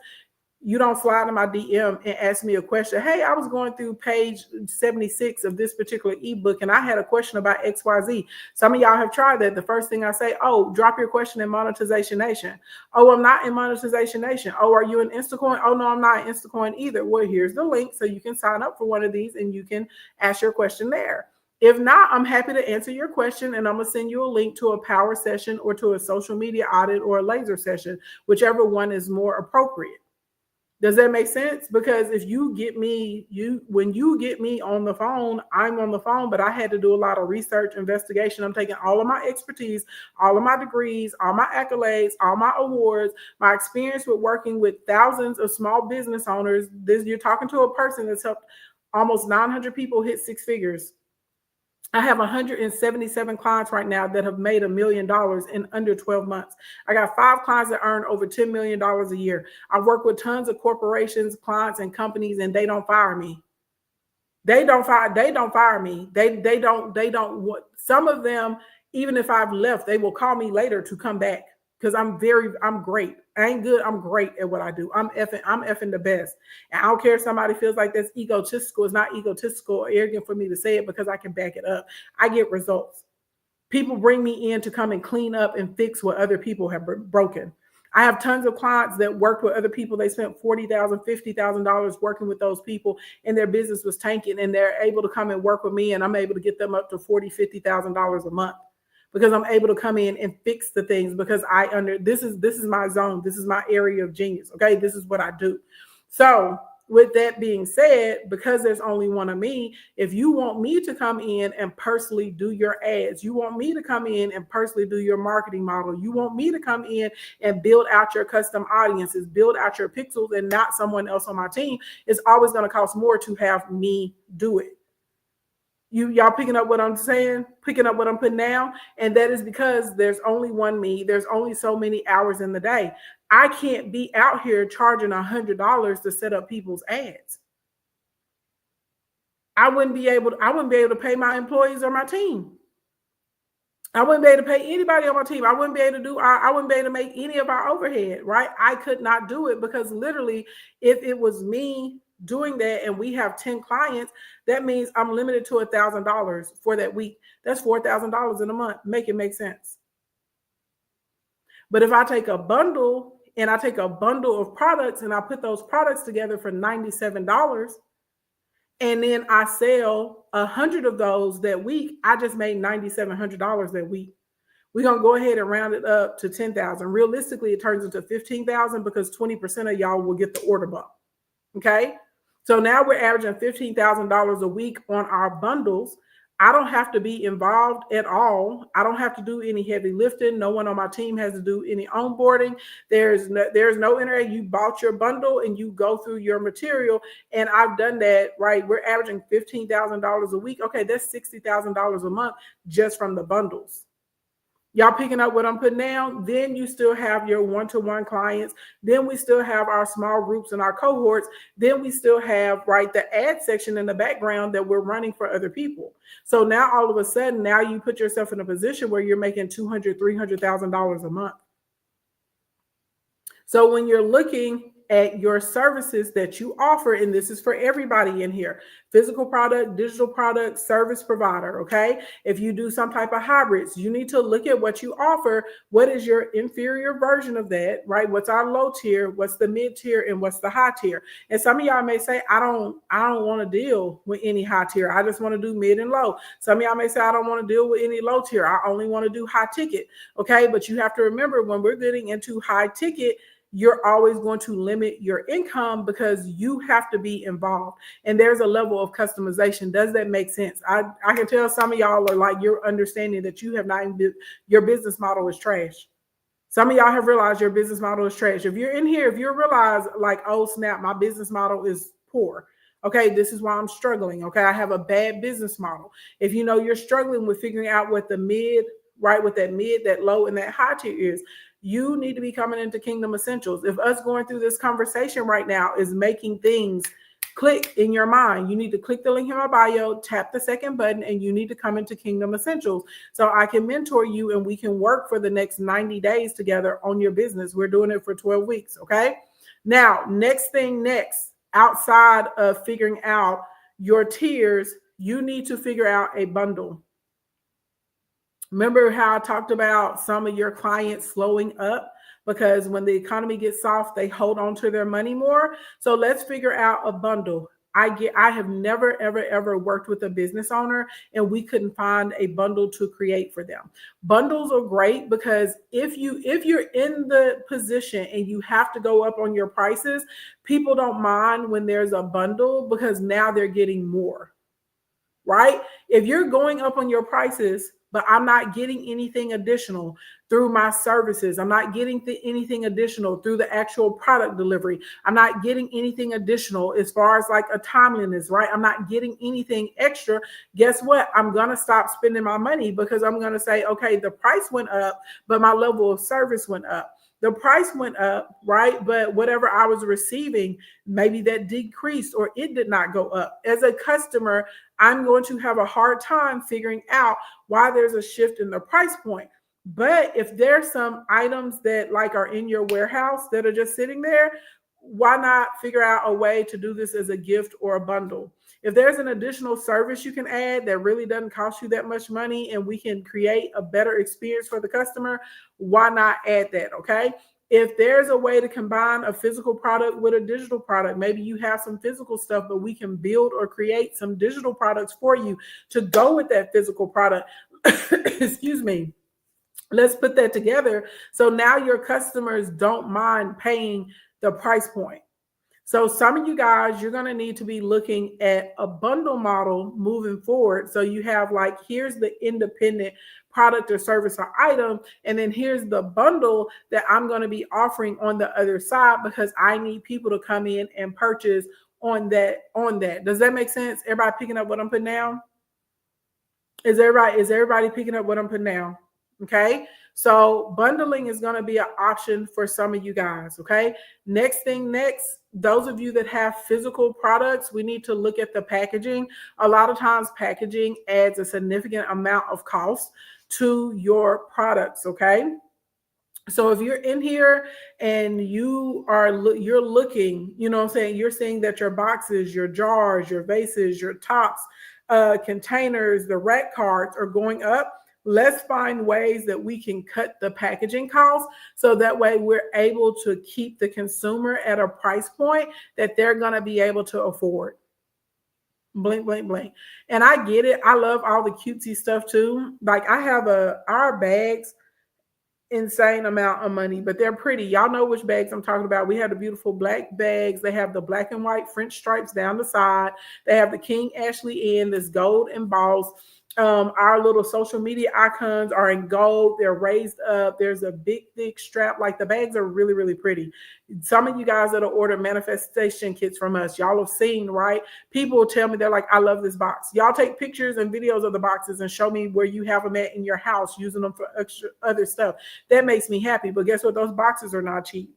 you don't fly into my DM and ask me a question. Hey, I was going through page 76 of this particular ebook and I had a question about XYZ. Some of y'all have tried that. The first thing I say, oh, drop your question in Monetization Nation. Oh, I'm not in Monetization Nation. Oh, are you in Instacoin? Oh, no, I'm not in Instacoin either. Well, here's the link so you can sign up for one of these and you can ask your question there. If not, I'm happy to answer your question, and I'm going to send you a link to a power session or to a social media audit or a laser session, whichever one is more appropriate. Does that make sense? Because if you get me, when you get me on the phone, I'm on the phone, but I had to do a lot of research, investigation. I'm taking all of my expertise, all of my degrees, all my accolades, all my awards, my experience with working with thousands of small business owners. You're talking to a person that's helped almost 900 people hit six figures. I have 177 clients right now that have made $1 million in under 12 months. I got 5 clients that earn over $10 million a year. I work with tons of corporations, clients, and companies, and they don't fire me. They don't fire me. They don't. Some of them, even if I've left, they will call me later to come back because I'm great. I ain't good. I'm great at what I do. I'm effing the best. And I don't care if somebody feels like that's egotistical. It's not egotistical or arrogant for me to say it because I can back it up. I get results. People bring me in to come and clean up and fix what other people have broken. I have tons of clients that worked with other people. They spent $40,000, $50,000 working with those people, and their business was tanking, and they're able to come and work with me, and I'm able to get them up to $40,000, $50,000 a month. Because I'm able to come in and fix the things because this is my zone. This is my area of genius. Okay. This is what I do. So with that being said, because there's only one of me, if you want me to come in and personally do your ads, you want me to come in and personally do your marketing model, you want me to come in and build out your custom audiences, build out your pixels and not someone else on my team, it's always going to cost more to have me do it. Y'all picking up what I'm saying, picking up what I'm putting down. And that is because there's only one me. There's only so many hours in the day. I can't be out here charging $100 to set up people's ads. I wouldn't be able to pay my employees or my team. I wouldn't be able to pay anybody on my team. I wouldn't be able to make any of our overhead, right? I could not do it because literally if it was me doing that and we have 10 clients, that means I'm limited to $1,000 for that week. That's $4,000 in a month. Make it make sense. But if I take a bundle and I take a bundle of products and I put those products together for $97 and then I sell 100 of those that week, I just made $9,700 that week. We're going to go ahead and round it up to 10,000. Realistically, it turns into 15,000 because 20% of y'all will get the order bump. Okay. So now we're averaging $15,000 a week on our bundles. I don't have to be involved at all. I don't have to do any heavy lifting. No one on my team has to do any onboarding. There's no internet. You bought your bundle and you go through your material. And I've done that, right? We're averaging $15,000 a week. Okay, that's $60,000 a month just from the bundles. Y'all picking up what I'm putting down? Then you still have your one-to-one clients. Then we still have our small groups and our cohorts. Then we still have, right, the ad section in the background that we're running for other people. So now all of a sudden, now you put yourself in a position where you're making $200,000, $300,000 a month. So when you're looking at your services that you offer, and this is for everybody in here, physical product, digital product, service provider, okay? If you do some type of hybrids, you need to look at what you offer. What is your inferior version of that, right? What's our low tier, what's the mid tier, and what's the high tier? And some of y'all may say, I don't want to deal with any high tier. I just want to do mid and low. Some of y'all may say, I don't want to deal with any low tier. I only want to do high ticket, okay? But you have to remember when we're getting into high ticket, you're always going to limit your income because you have to be involved. And there's a level of customization. Does that make sense? I can tell some of y'all are like, you're understanding that you have not even, your business model is trash. Some of y'all have realized your business model is trash. If you're in here, if you realize like, oh snap, my business model is poor. Okay, this is why I'm struggling. Okay, I have a bad business model. If you know you're struggling with figuring out what the mid, right, what that mid, that low, and that high tier is, you need to be coming into Kingdom Essentials. If us going through this conversation right now is making things click in your mind, you need to click the link in my bio, tap the second button, and you need to come into Kingdom Essentials so I can mentor you and we can work for the next 90 days together on your business. We're doing it for 12 weeks. Okay. Now, next, outside of figuring out your tiers, you need to figure out a bundle. Remember how I talked about some of your clients slowing up because when the economy gets soft, they hold on to their money more. So let's figure out a bundle. I have never, ever worked with a business owner and we couldn't find a bundle to create for them. Bundles are great because if you're in the position and you have to go up on your prices, people don't mind when there's a bundle because now they're getting more, right? If you're going up on your prices, but I'm not getting anything additional through my services. I'm not getting anything additional through the actual product delivery. I'm not getting anything additional as far as like a timeliness, right? I'm not getting anything extra. Guess what? I'm going to stop spending my money because I'm going to say, okay, the price went up, but my level of service went up. The price went up, right? But whatever I was receiving, maybe that decreased or it did not go up. As a customer, I'm going to have a hard time figuring out why there's a shift in the price point. But if there's some items that like are in your warehouse that are just sitting there, why not figure out a way to do this as a gift or a bundle? If there's an additional service you can add that really doesn't cost you that much money and we can create a better experience for the customer, why not add that? Okay. If there's a way to combine a physical product with a digital product, maybe you have some physical stuff, but we can build or create some digital products for you to go with that physical product. Excuse me. Let's put that together. So now your customers don't mind paying the price point. So some of you guys, you're going to need to be looking at a bundle model moving forward. So you have like, here's the independent product or service or item, and then here's the bundle that I'm going to be offering on the other side because I need people to come in and purchase on that. Does that make sense? Everybody picking up what I'm putting down? Is everybody picking up what I'm putting down? Okay. So bundling is going to be an option for some of you guys. Okay. Next, those of you that have physical products, we need to look at the packaging. A lot of times packaging adds a significant amount of cost to your products. Okay. So if you're in here and you're looking, you know what I'm saying, you're seeing that your boxes, your jars, your vases, your tops, containers, the rack cards are going up. Let's find ways that we can cut the packaging costs so that way we're able to keep the consumer at a price point that they're going to be able to afford. Blink, blink, blink. And I get it. I love all the cutesy stuff too. Like I have our bags, insane amount of money, but they're pretty. Y'all know which bags I'm talking about. We have the beautiful black bags. They have the black and white French stripes down the side. They have the King Ashley in this gold embossed. Our little social media icons are in gold. They're raised up. There's a big, thick strap. Like the bags are really, really pretty. Some of you guys that have ordered manifestation kits from us, y'all have seen, right? People tell me, they're like, I love this box. Y'all take pictures and videos of the boxes and show me where you have them at in your house, using them for extra other stuff. That makes me happy. But guess what? Those boxes are not cheap.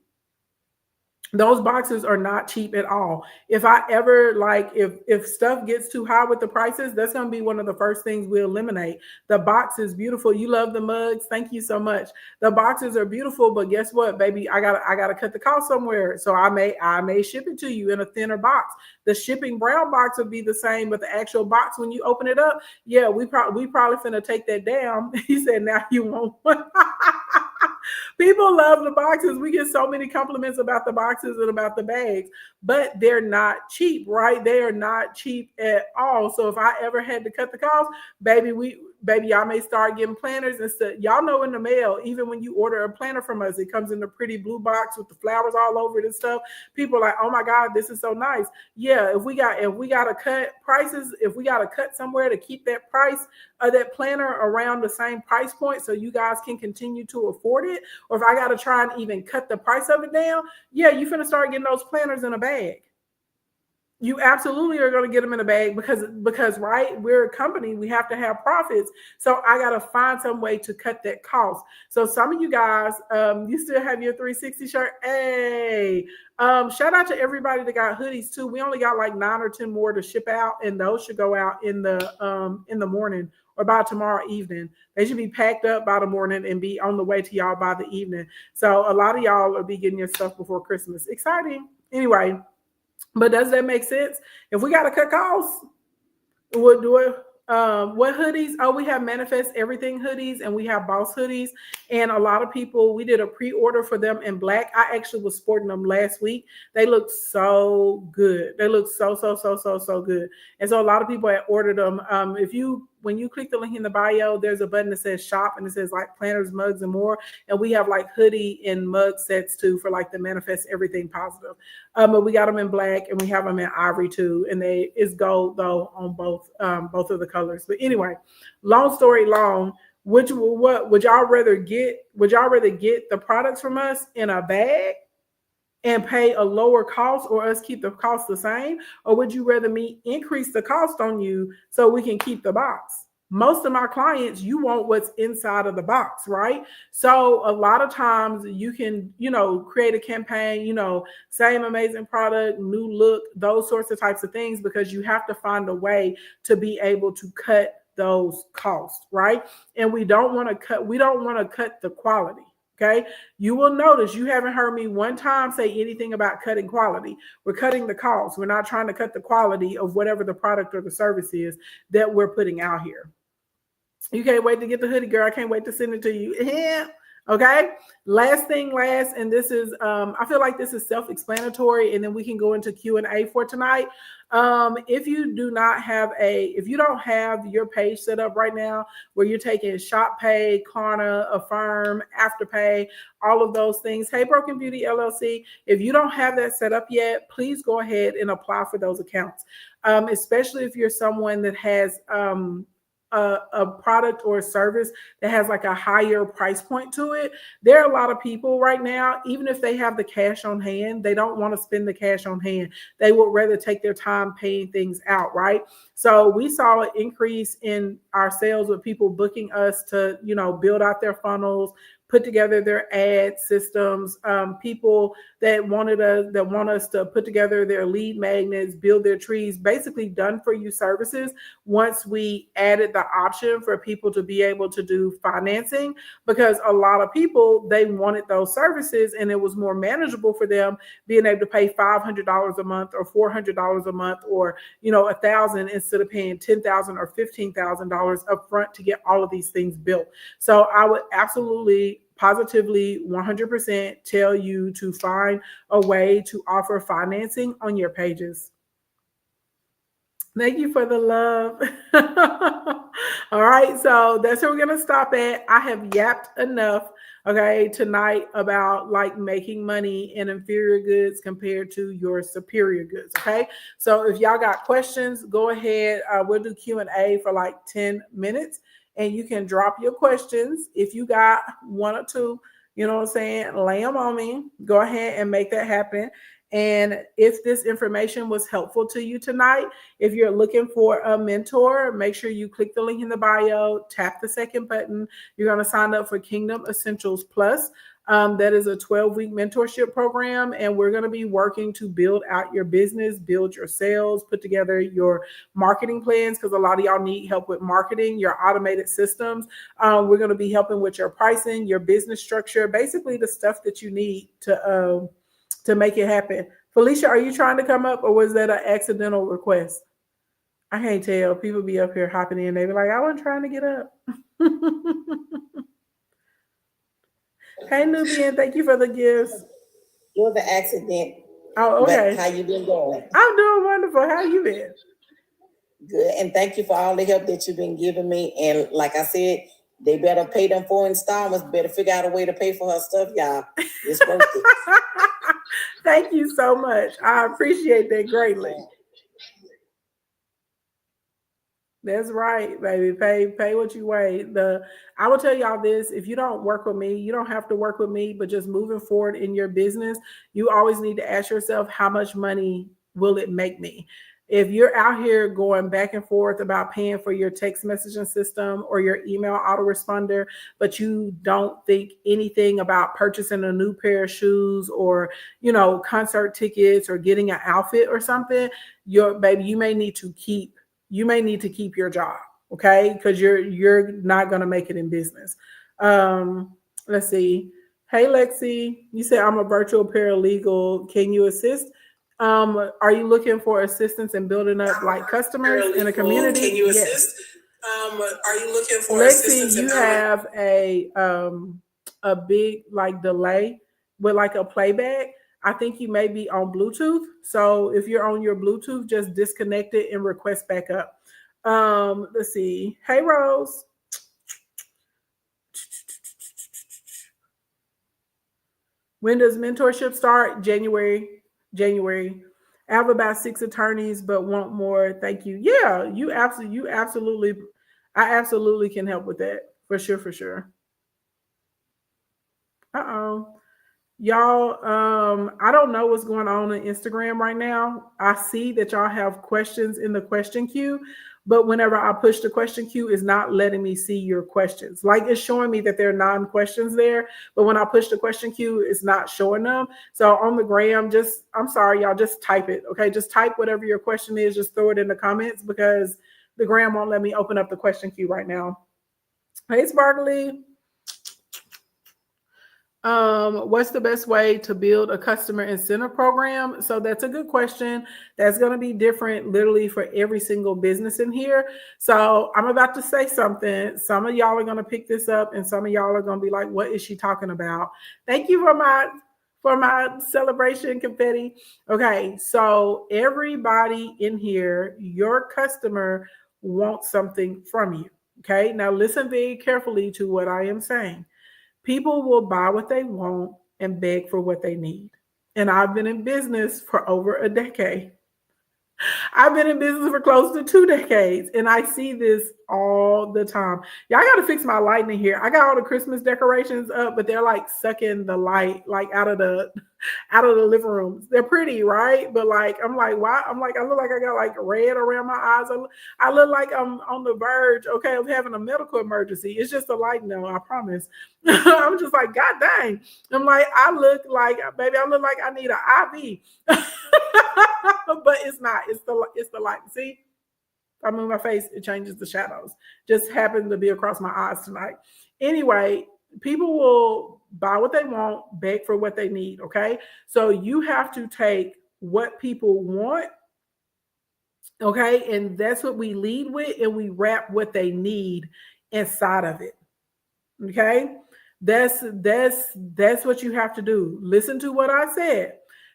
Those boxes are not cheap at all. If I ever if stuff gets too high with the prices, that's going to be one of the first things we eliminate. The box is beautiful. You love the mugs. Thank you so much. The boxes are beautiful, but guess what, baby? I gotta cut the cost somewhere. So I may ship it to you in a thinner box. The shipping brown box would be the same, but the actual box, when you open it up, yeah, we probably finna take that down. He said, now you want one. People love the boxes. We get so many compliments about the boxes and about the bags, but they're not cheap, right? They are not cheap at all. So if I ever had to cut the cost, baby, baby, y'all may start getting planners and stuff. Y'all know in the mail, even when you order a planner from us, it comes in a pretty blue box with the flowers all over it and stuff. People are like, oh my God, this is so nice. Yeah, if we got to cut prices, if we got to cut somewhere to keep that price of that planner around the same price point so you guys can continue to afford it, or if I got to try and even cut the price of it down, yeah, you finna start getting those planners in a bag. You absolutely are going to get them in a bag because right, we're a company, we have to have profits. So I got to find some way to cut that cost. So some of you guys, you still have your 360 shirt. Hey, shout out to everybody that got hoodies too. We only got like 9 or 10 more to ship out, and those should go out in the morning or by tomorrow evening. They should be packed up by the morning and be on the way to y'all by the evening. So a lot of y'all will be getting your stuff before Christmas. Exciting. Anyway. But does that make sense? If we got to cut costs, we'll do it. What hoodies? Oh, we have Manifest Everything hoodies and we have Boss hoodies. And a lot of people, we did a pre-order for them in black. I actually was sporting them last week. They look so good. They look so good. And so a lot of people had ordered them. When you click the link in the bio, there's a button that says shop and it says like planners, mugs, and more. And we have like hoodie and mug sets too for like the Manifest Everything positive. But we got them in black and we have them in ivory too. And it's gold though on both of the colors. But anyway, long story long, what would y'all rather get? Would y'all rather get the products from us in a bag and pay a lower cost, or us keep the cost the same? Or would you rather me increase the cost on you so we can keep the box? Most of my clients, you want what's inside of the box, right? So a lot of times you can, create a campaign, same amazing product, new look, those sorts of types of things, because you have to find a way to be able to cut those costs, right? And we don't want to cut the quality. Okay, you will notice you haven't heard me one time say anything about cutting quality. We're cutting the cost. We're not trying to cut the quality of whatever the product or the service is that we're putting out here. You can't wait to get the hoodie, girl. I can't wait to send it to you. Yeah. Okay. Last, and this is, I feel like this is self-explanatory, and then we can go into Q&A for tonight. If you don't have your page set up right now, where you're taking Shop Pay, Klarna, Affirm, Afterpay, all of those things. Hey, Broken Beauty LLC, if you don't have that set up yet, please go ahead and apply for those accounts. Especially if you're someone that has, a product or a service that has like a higher price point to it. There are a lot of people right now, even if they have the cash on hand, they don't want to spend the cash on hand. They would rather take their time paying things out, right? So we saw an increase in our sales with people booking us to, build out their funnels, put together their ad systems, people that want us to put together their lead magnets, build their trees, basically done for you services. Once we added the option for people to be able to do financing, because a lot of people, they wanted those services and it was more manageable for them being able to pay $500 a month or $400 a month, or $1,000 instead of paying $10,000 or $15,000 upfront to get all of these things built. So I would absolutely, positively, 100% tell you to find a way to offer financing on your pages. Thank you for the love. All right, so that's where we're going to stop at. I have yapped enough, okay, tonight about like making money in inferior goods compared to your superior goods, okay? So if y'all got questions, go ahead. We'll do Q&A for like 10 minutes. And you can drop your questions. If you got one or two, lay them on me. Go ahead and make that happen. And if this information was helpful to you tonight, if you're looking for a mentor, make sure you click the link in the bio, tap the second button. You're going to sign up for Kingdom Essentials Plus. That is a 12-week mentorship program, and we're going to be working to build out your business, build your sales, put together your marketing plans, because a lot of y'all need help with marketing, your automated systems. We're going to be helping with your pricing, your business structure, basically the stuff that you need to make it happen. Felicia, are you trying to come up, or was that an accidental request? I can't tell. People be up here hopping in. They be like, I wasn't trying to get up. Hey, Nubian, thank you for the gifts. It was an accident. Oh, okay. But how you been going? I'm doing wonderful. How you been? Good. And thank you for all the help that you've been giving me. And like I said, they better pay them 4 installments. Better figure out a way to pay for her stuff, y'all. It's worth it. Thank you so much. I appreciate that greatly. That's right, baby. Pay what you weigh. I will tell y'all this: if you don't work with me, you don't have to work with me. But just moving forward in your business, you always need to ask yourself, how much money will it make me? If you're out here going back and forth about paying for your text messaging system or your email autoresponder, but you don't think anything about purchasing a new pair of shoes or concert tickets or getting an outfit or something, you may need to keep your job, okay? Because you're not going to make it in business. Let's see. Hey, Lexi, you said I'm a virtual paralegal. Can you assist? Are you looking for assistance in building up like customers in a community? Can you assist? Are you looking for assistance? Lexi, you have a big like delay with like a playback. I think you may be on Bluetooth. So if you're on your Bluetooth, just disconnect it and request back up. Let's see. Hey, Rose. When does mentorship start? January. I have about 6 attorneys, but want more. Thank you. Yeah, you absolutely, I absolutely can help with that. For sure. Uh-oh. Y'all, I don't know what's going on Instagram right now. I see that y'all have questions in the question queue, but whenever I push the question queue, it's not letting me see your questions. Like it's showing me that there are 9 questions there, but when I push the question queue, it's not showing them. So on the gram, I'm sorry, y'all, just type it. Okay, just type whatever your question is, just throw it in the comments because the gram won't let me open up the question queue right now. Hey, Sparkly. What's the best way to build a customer incentive program? So that's a good question. That's going to be different literally for every single business in here. So I'm about to say something. Some of y'all are going to pick this up and some of y'all are going to be like, what is she talking about? Thank you for my celebration confetti. Okay. So everybody in here, your customer wants something from you. Okay. Now listen very carefully to what I am saying. People will buy what they want and beg for what they need. And I've been in business for over a decade. I've been in business for close to 2 decades and I see this all the time. Y'all got to fix my lighting here. I got all the Christmas decorations up, but they're like sucking the light like out of the living rooms. They're pretty, right? But like, I'm like, why? I'm like, I look like I got like red around my eyes. I look like I'm on the verge, okay, of having a medical emergency. It's just the lighting though, I promise. I'm just like, God dang. I'm like, I look like I need an IV. But it's not. It's the light. See? If I move my face, it changes the shadows. Just happened to be across my eyes tonight. Anyway, people will buy what they want, beg for what they need. Okay. So you have to take what people want. Okay. And that's what we lead with, and we wrap what they need inside of it. Okay. That's what you have to do. Listen to what I said.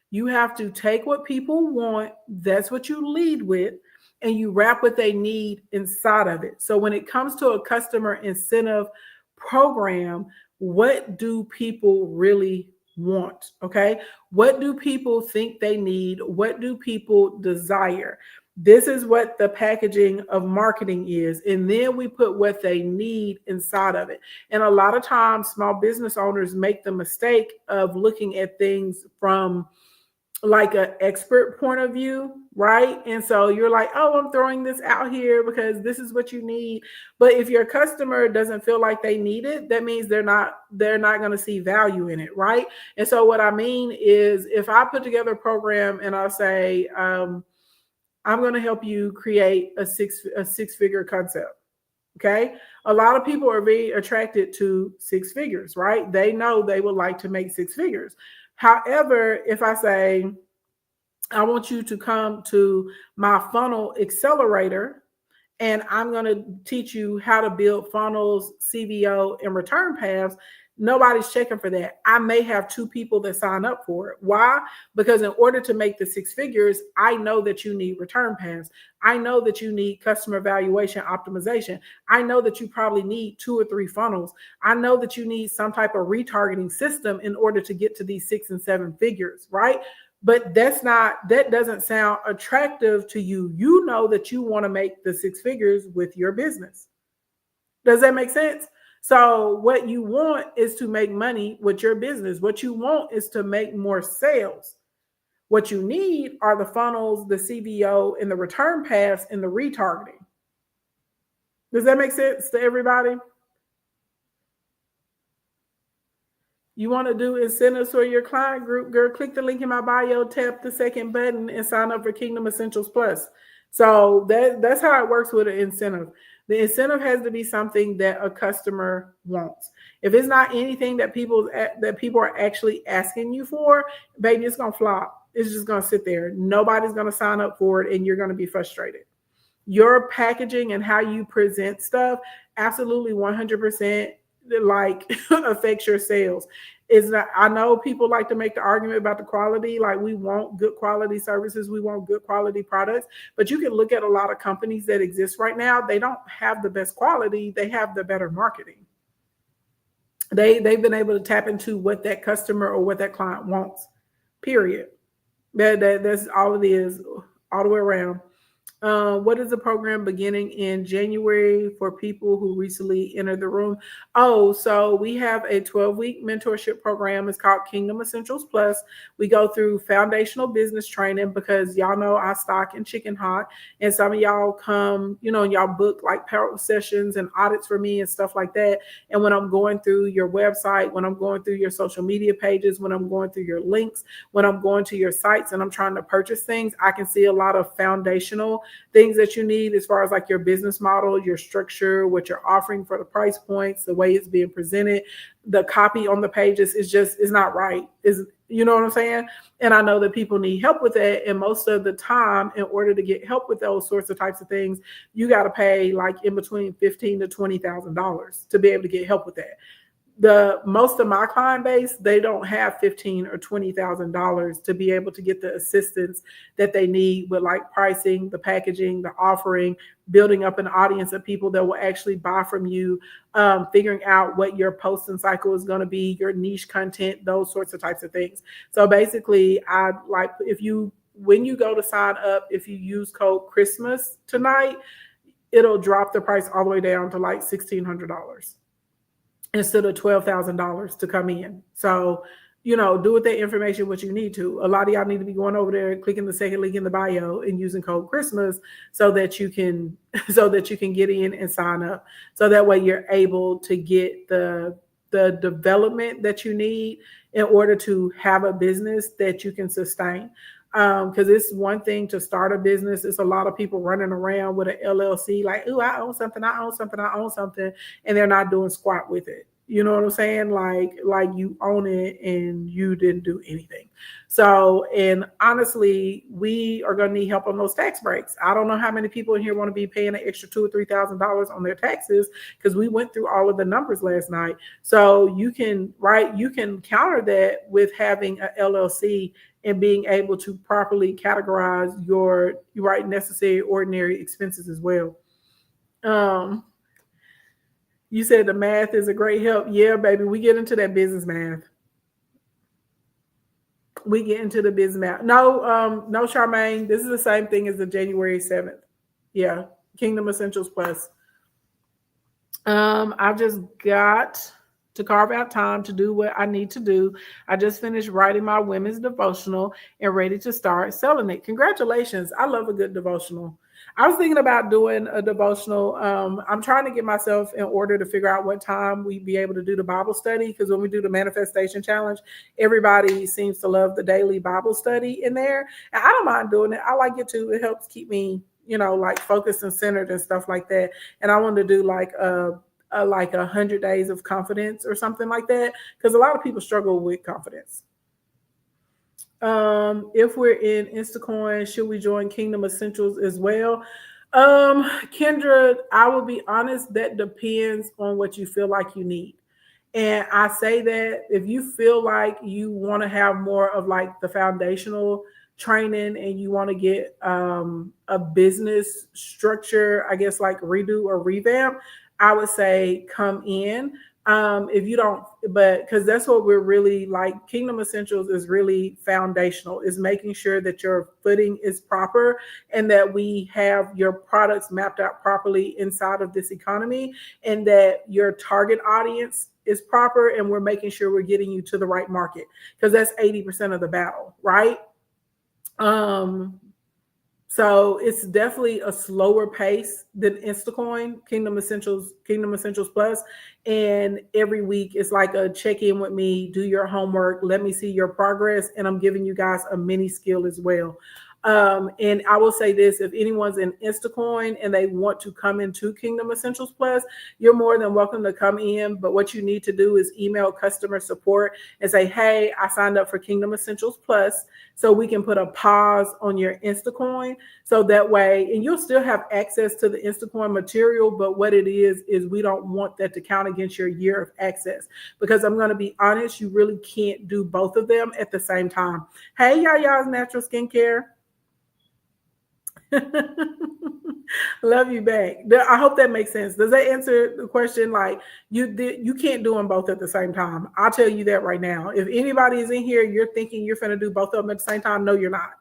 You have to take what people want. That's what you lead with, and you wrap what they need inside of it. So when it comes to a customer incentive program, what do people really want? Okay. What do people think they need? What do people desire? This is what the packaging of marketing is. And then we put what they need inside of it. And a lot of times, small business owners make the mistake of looking at things from like an expert point of view, right? And so you're like, oh, I'm throwing this out here because this is what you need. But if your customer doesn't feel like they need it, that means they're not going to see value in it, right? And so what I mean is, if I put together a program and I'll say, I'm going to help you create a six-figure concept. Okay. A lot of people are very attracted to 6 figures, right? They know they would like to make 6 figures. However, if I say, I want you to come to my funnel accelerator, and I'm going to teach you how to build funnels, CVO, and return paths, Nobody's checking for that. I may have 2 people that sign up for it. Why? Because in order to make the 6 figures, I know that you need return paths. I know that you need customer evaluation optimization. I know that you probably need 2 or 3 funnels. I know that you need some type of retargeting system in order to get to these 6 and 7 figures, right? But that doesn't sound attractive to you. You know that you want to make the 6 figures with your business. Does that make sense? So what you want is to make money with your business. What you want is to make more sales. What you need are the funnels, the CVO, and the return paths and the retargeting. Does that make sense to everybody? You want to do incentives for your client group, girl, click the link in my bio, tap the second button, and sign up for Kingdom Essentials Plus. So that's how it works with an incentive. The incentive has to be something that a customer wants. If it's not anything that people are actually asking you for, baby, it's gonna flop. It's just gonna sit there. Nobody's gonna sign up for it, and you're gonna be frustrated. Your packaging and how you present stuff absolutely 100% like affects your sales. Is that I know people like to make the argument about the quality, like we want good quality services, we want good quality products, but you can look at a lot of companies that exist right now. They don't have the best quality, they have the better marketing. They've been able to tap into what that customer or what that client wants, period. That's all it is, all the way around. What is the program beginning in January for people who recently entered the room? Oh, so we have a 12-week mentorship program. It's called Kingdom Essentials Plus. We go through foundational business training because y'all know I stock in Chicken Hawk, and some of y'all come, and y'all book like power sessions and audits for me and stuff like that. And when I'm going through your website, when I'm going through your social media pages, when I'm going through your links, when I'm going to your sites and I'm trying to purchase things, I can see a lot of foundational things that you need as far as like your business model, your structure, what you're offering for the price points, the way it's being presented, the copy on the pages is not right. You know what I'm saying? And I know that people need help with that. And most of the time, in order to get help with those sorts of types of things, you got to pay like in between $15,000 to $20,000 to be able to get help with that. The most of my client base, they don't have $15,000 or $20,000 to be able to get the assistance that they need with like pricing, the packaging, the offering, building up an audience of people that will actually buy from you, figuring out what your posting cycle is going to be, your niche content, those sorts of types of things. So basically, I'd like when you go to sign up, if you use code Christmas tonight, it'll drop the price all the way down to like $1,600. Instead of $12,000 to come in. So, do with that information what you need to. A lot of y'all need to be going over there, clicking the second link in the bio and using code Christmas so that you can get in and sign up. So that way you're able to get the development that you need in order to have a business that you can sustain. Because it's one thing to start a business. It's a lot of people running around with an LLC like, oh, I own something, and they're not doing squat with it. You know what I'm saying? Like you own it and you didn't do anything. So, and honestly, we are going to need help on those tax breaks. I don't know how many people in here want to be paying an extra $2,000 or $3,000 on their taxes because we went through all of the numbers last night. So you can counter that with having an LLC and being able to properly categorize your necessary, ordinary expenses as well. You said the math is a great help. Yeah, baby, we get into that business math. We get into the business math. No, Charmaine, this is the same thing as the January 7th. Yeah, Kingdom Essentials Plus. I've just got to carve out time to do what I need to do. I just finished writing my women's devotional and ready to start selling it. Congratulations. I love a good devotional. I was thinking about doing a devotional. I'm trying to get myself in order to figure out what time we'd be able to do the Bible study, because when we do the manifestation challenge, everybody seems to love the daily Bible study in there. And I don't mind doing it. I like it too. It helps keep me, like focused and centered and stuff like that. And I wanted to do like 100 days of confidence or something like that, because a lot of people struggle with confidence. If we're in Instacoin, should we join Kingdom Essentials as well? Kendra, I will be honest, that depends on what you feel like you need. And I say that if you feel like you want to have more of like the foundational training and you want to get a business structure, I guess like redo or revamp, I would say come in. If you don't, but because that's what we're really like, Kingdom Essentials is really foundational, is making sure that your footing is proper and that we have your products mapped out properly inside of this economy and that your target audience is proper and we're making sure we're getting you to the right market because that's 80% of the battle, right? So it's definitely a slower pace than Instacoin, Kingdom Essentials Plus. And every week it's like a check-in with me, do your homework, let me see your progress, and I'm giving you guys a mini skill as well. And I will say this, if anyone's in Instacoin and they want to come into Kingdom Essentials Plus, you're more than welcome to come in. But what you need to do is email customer support and say, hey, I signed up for Kingdom Essentials Plus, so we can put a pause on your Instacoin. So that way, and you'll still have access to the Instacoin material, but what it is we don't want that to count against your year of access. Because I'm going to be honest, you really can't do both of them at the same time. Hey, y'all's Natural Skincare. Love you back. I hope that makes sense. Does that answer the question? Like you can't do them both at the same time. I'll tell you that right now. If anybody is in here, you're thinking you're going to do both of them at the same time. No, you're not.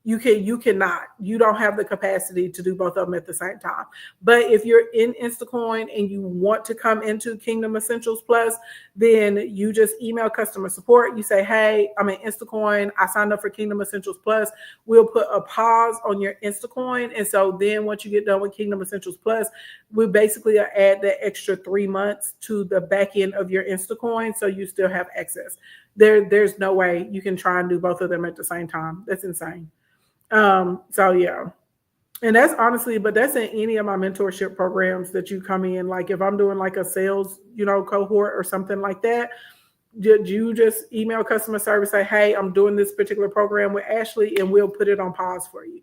You cannot. You don't have the capacity to do both of them at the same time. But if you're in Instacoin and you want to come into Kingdom Essentials Plus, then you just email customer support. You say, hey, I'm in Instacoin. I signed up for Kingdom Essentials Plus. We'll put a pause on your Instacoin. And so then once you get done with Kingdom Essentials Plus, we basically add that extra 3 months to the back end of your Instacoin. So you still have access. There's no way you can try and do both of them at the same time. That's insane. So yeah, and that's honestly, but that's in any of my mentorship programs that you come in. Like if I'm doing like a sales, cohort or something like that, you just email customer service, say, hey, I'm doing this particular program with Ashley, and we'll put it on pause for you.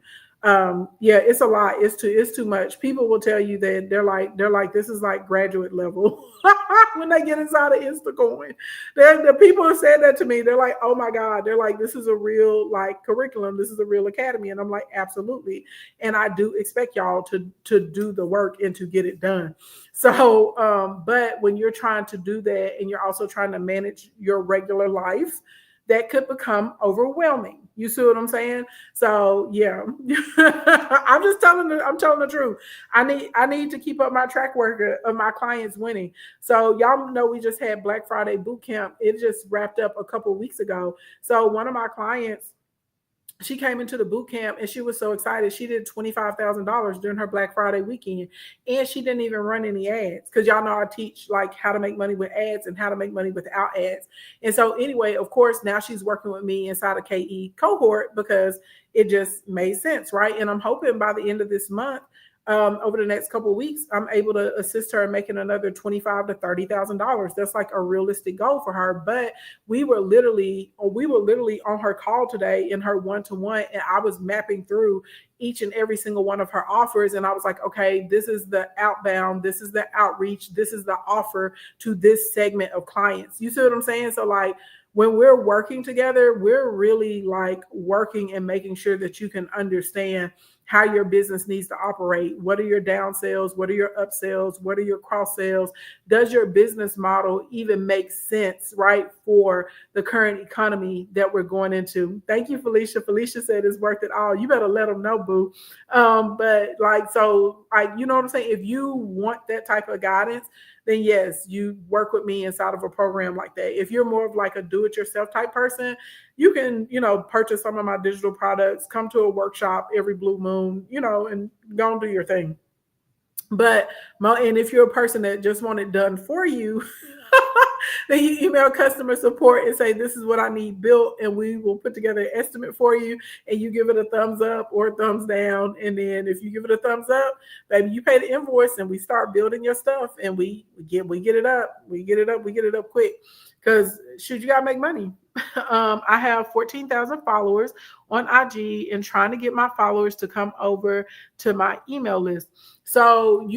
Yeah, it's a lot. It's too much. People will tell you that they're like, this is like graduate level when they get inside of Instacoin. The people have said that to me. They're like, oh my God, they're like, this is a real like curriculum. This is a real academy. And I'm like, absolutely. And I do expect y'all to do the work and to get it done. So, but when you're trying to do that and you're also trying to manage your regular life, that could become overwhelming. You see what I'm saying? So yeah, I'm telling the truth. I need to keep up my track record of my clients winning. So y'all know we just had Black Friday boot camp. It just wrapped up a couple of weeks ago. So one of my clients, she came into the boot camp and she was so excited. She did $25,000 during her Black Friday weekend, and she didn't even run any ads because y'all know I teach like how to make money with ads and how to make money without ads. And so anyway, of course, now she's working with me inside a KE cohort because it just made sense, right? And I'm hoping by the end of this month, over the next couple of weeks, I'm able to assist her in making another $25,000 to $30,000. That's like a realistic goal for her. But we were literally on her call today in her one-to-one, and I was mapping through each and every single one of her offers. And I was like, okay, this is the outbound, this is the outreach, this is the offer to this segment of clients. You see what I'm saying? So like, when we're working together, we're really like working and making sure that you can understand how your business needs to operate. What are your down sales? What are your up sales? What are your cross sales? Does your business model even make sense, right, for the current economy that we're going into? Thank you, Felicia. Felicia said it's worth it all. You better let them know, boo. But like, so you know what I'm saying? If you want that type of guidance, then yes, you work with me inside of a program like that. If you're more of like a do-it-yourself type person, you can, purchase some of my digital products, come to a workshop every blue moon, and go and do your thing. But and if you're a person that just want it done for you, then you email customer support and say, this is what I need built, and we will put together an estimate for you, and you give it a thumbs up or a thumbs down. And then if you give it a thumbs up, baby, you pay the invoice and we start building your stuff, and we get it up quick. Because should you gotta make money. I have 14,000 followers on IG and trying to get my followers to come over to my email list. So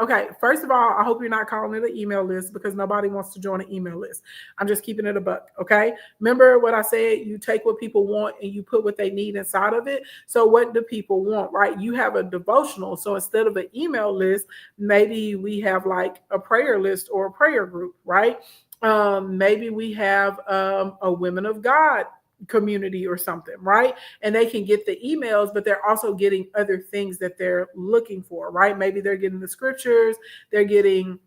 Okay, first of all, I hope you're not calling it an email list because nobody wants to join an email list. I'm just keeping it a buck, okay? Remember what I said? You take what people want and you put what they need inside of it. So, what do people want, right? You have a devotional. So, instead of an email list, maybe we have like a prayer list or a prayer group, right? Maybe we have a Women of God community or something, right? And they can get the emails, but they're also getting other things that they're looking for, right? Maybe they're getting the scriptures, they're getting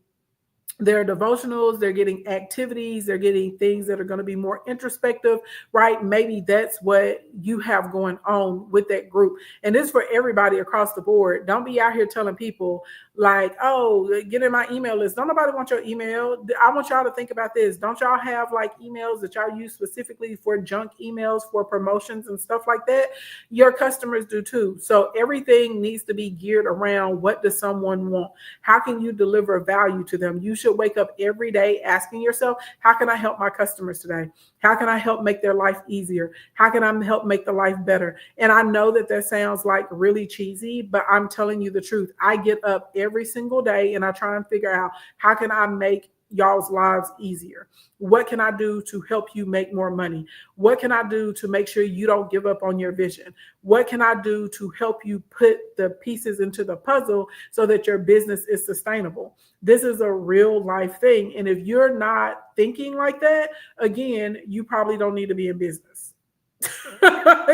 their devotionals, they're getting activities, they're getting things that are going to be more introspective, right? Maybe that's what you have going on with that group. And this is for everybody across the board. Don't be out here telling people like, oh, get in my email list. Don't nobody want your email. I want y'all to think about this. Don't y'all have like emails that y'all use specifically for junk emails for promotions and stuff like that? Your customers do too. So everything needs to be geared around what does someone want? How can you deliver value to them? You should wake up every day asking yourself, how can I help my customers today? How can I help make their life easier? How can I help make the life better? And I know that that sounds like really cheesy, but I'm telling you the truth. I get up every single day and I try and figure out how can I make y'all's lives easier? What can I do to help you make more money? What can I do to make sure you don't give up on your vision? What can I do to help you put the pieces into the puzzle so that your business is sustainable? This is a real life thing. And if you're not thinking like that, again, you probably don't need to be in business.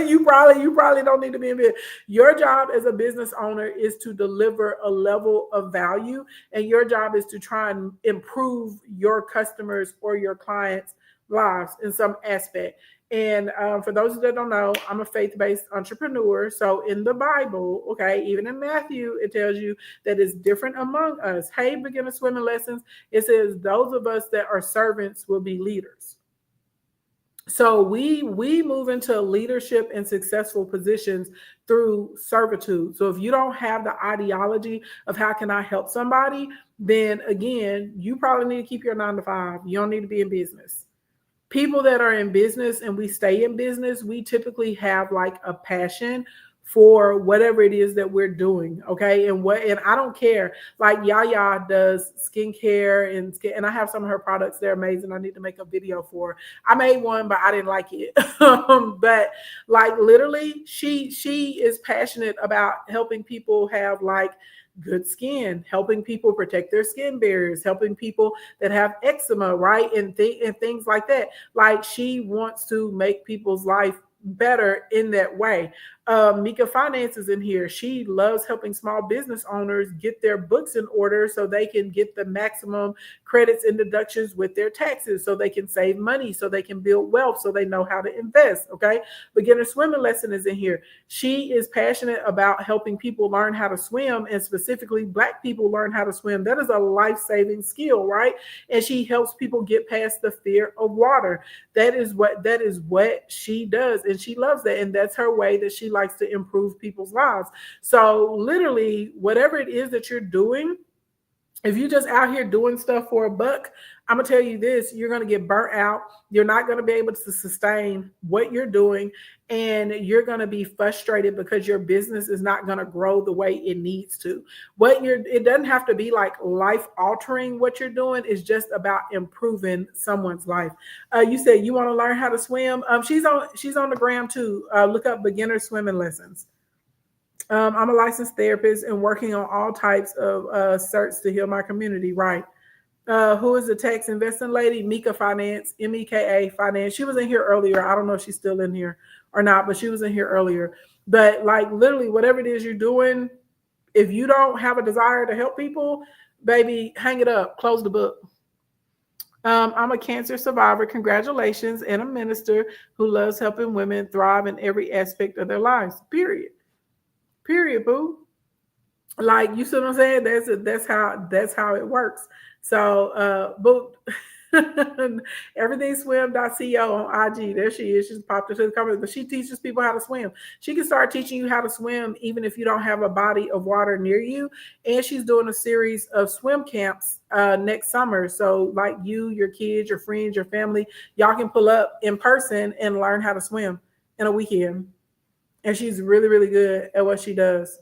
you probably don't need to be in business. Your job as a business owner is to deliver a level of value, and your job is to try and improve your customers or your clients' lives in some aspect. And for those that don't know, I'm a faith-based entrepreneur. So in the Bible, okay, even in Matthew, it tells you that it's different among us. Hey, beginner swimming lessons. It says those of us that are servants will be leaders. So we move into leadership and successful positions through servitude. So if you don't have the ideology of how can I help somebody, then again, you probably need to keep your 9 to 5. You don't need to be in business. People that are in business and we stay in business, we typically have like a passion for whatever it is that we're doing. Okay. And I don't care. Like Yaya does skincare and I have some of her products. They're amazing. I need to make a video for her. I made one, but I didn't like it. But like literally she is passionate about helping people have like good skin, helping people protect their skin barriers, helping people that have eczema, right? And things like that. Like she wants to make people's life better in that way. Mika Finance is in here. She loves helping small business owners get their books in order so they can get the maximum credits and deductions with their taxes, so they can save money, so they can build wealth, so they know how to invest. Okay. Beginner swimming lesson is in here. She is passionate about helping people learn how to swim, and specifically Black people learn how to swim. That is a life-saving skill, right? And she helps people get past the fear of water. That is what she does, and she loves that, and that's her way that she likes to improve people's lives. So literally, whatever it is that you're doing, if you're just out here doing stuff for a buck, I'm gonna tell you this: you're gonna get burnt out. You're not gonna be able to sustain what you're doing, and you're gonna be frustrated because your business is not gonna grow the way it needs to. It doesn't have to be like life altering. What you're doing is just about improving someone's life. You said you want to learn how to swim. She's on the gram too. Look up beginner swimming lessons. I'm a licensed therapist and working on all types of certs to heal my community. Right. Who is the tax investing lady? Mika Finance, MEKA Finance. She was in here earlier. I don't know if she's still in here or not, but she was in here earlier. But like literally, whatever it is you're doing, if you don't have a desire to help people, baby, hang it up. Close the book. I'm a cancer survivor. Congratulations. And a minister who loves helping women thrive in every aspect of their lives. Period. Period, boo. Like, you see what I'm saying? That's how it works. So boo. Everythingswim.co on IG. There she is. She's popped into the comments, but she teaches people how to swim. She can start teaching you how to swim even if you don't have a body of water near you. And she's doing a series of swim camps next summer. So like you, your kids, your friends, your family, y'all can pull up in person and learn how to swim in a weekend. And she's really, really good at what she does.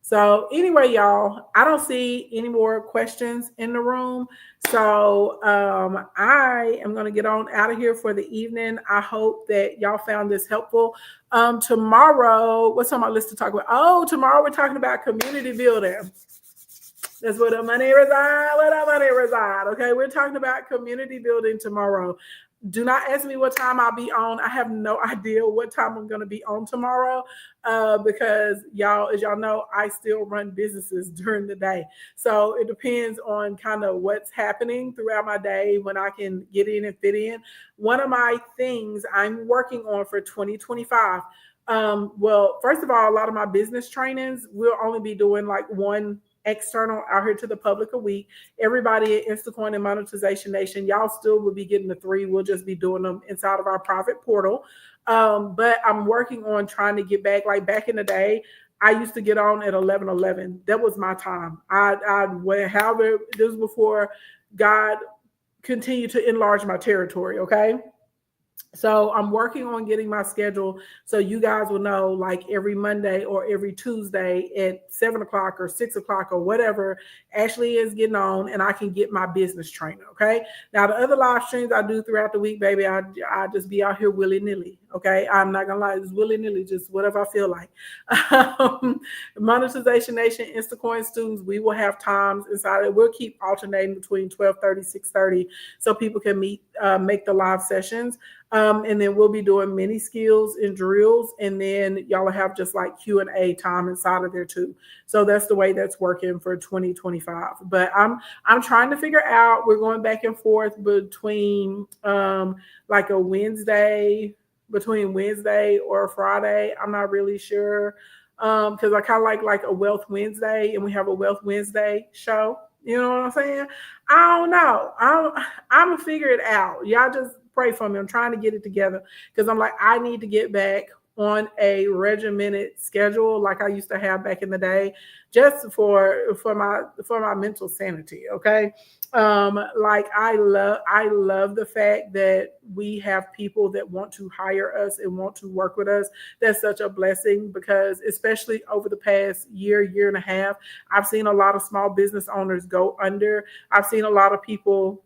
So anyway, y'all, I don't see any more questions in the room. So I am going to get on out of here for the evening. I hope that y'all found this helpful. Tomorrow, what's on my list to talk about? Oh, tomorrow we're talking about community building. That's where the money reside. Where the money reside. Okay, we're talking about community building tomorrow. Do not ask me what time I'll be on. I have no idea what time I'm going to be on tomorrow because y'all, as y'all know, I still run businesses during the day. So it depends on kind of what's happening throughout my day when I can get in and fit in. One of my things I'm working on for 2025. Well, first of all, a lot of my business trainings, we'll only be doing like one external out here to the public a week. Everybody at Instacoin and Monetization Nation, y'all still will be getting the 3. We'll just be doing them inside of our private portal. But I'm working on trying to get back. Like back in the day, I used to get on at 11:11. That was my time. However, this was before God continued to enlarge my territory. Okay. So I'm working on getting my schedule so you guys will know, like every Monday or every Tuesday at 7 o'clock or 6 o'clock or whatever Ashley is getting on, and I can get my business trainer. Okay. Now the other live streams I do throughout the week, baby, I just be out here willy nilly. Okay. I'm not gonna lie, it's willy nilly, just whatever I feel like. Monetization Nation, Instacoin students, we will have times inside it. We'll keep alternating between 12:30, 6:30, so people can make the live sessions. And then we'll be doing mini skills and drills, and then y'all will have just like Q&A time inside of there too. So that's the way that's working for 2025. But I'm trying to figure out, we're going back and forth between like a Wednesday or a Friday. I'm not really sure because I kind of like a Wealth Wednesday, and we have a Wealth Wednesday show. You know what I'm saying? I don't know. I'm gonna figure it out. Y'all just pray for me. I'm trying to get it together because I'm like, I need to get back on a regimented schedule like I used to have back in the day, just for my mental sanity. Okay. Like I love the fact that we have people that want to hire us and want to work with us. That's such a blessing because especially over the past year and a half, I've seen a lot of small business owners go under. I've seen a lot of people,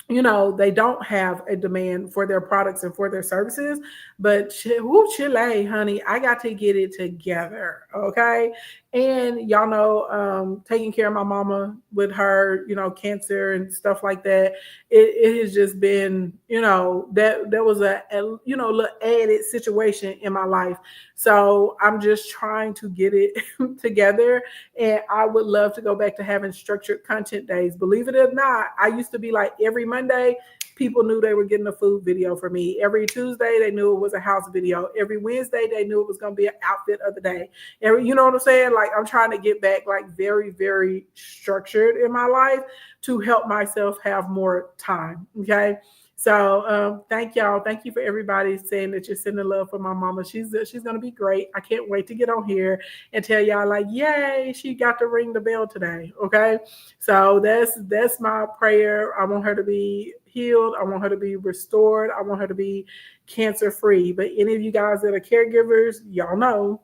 they don't have a demand for their products and for their services, but Chile, honey, I got to get it together. Okay. And y'all know, taking care of my mama with her, cancer and stuff like that. It has just been, that was a little added situation in my life. So I'm just trying to get it together. And I would love to go back to having structured content days. Believe it or not, I used to be like every Monday, people knew they were getting a food video from me. Every Tuesday, they knew it was a house video. Every Wednesday, they knew it was going to be an outfit of the day. You know what I'm saying? Like I'm trying to get back like very, very structured in my life to help myself have more time. Okay. So thank y'all. Thank you for everybody saying that you're sending love for my mama. She's going to be great. I can't wait to get on here and tell y'all like, yay, she got to ring the bell today. Okay. So that's my prayer. I want her to be healed. I want her to be restored. I want her to be cancer free. But any of you guys that are caregivers, y'all know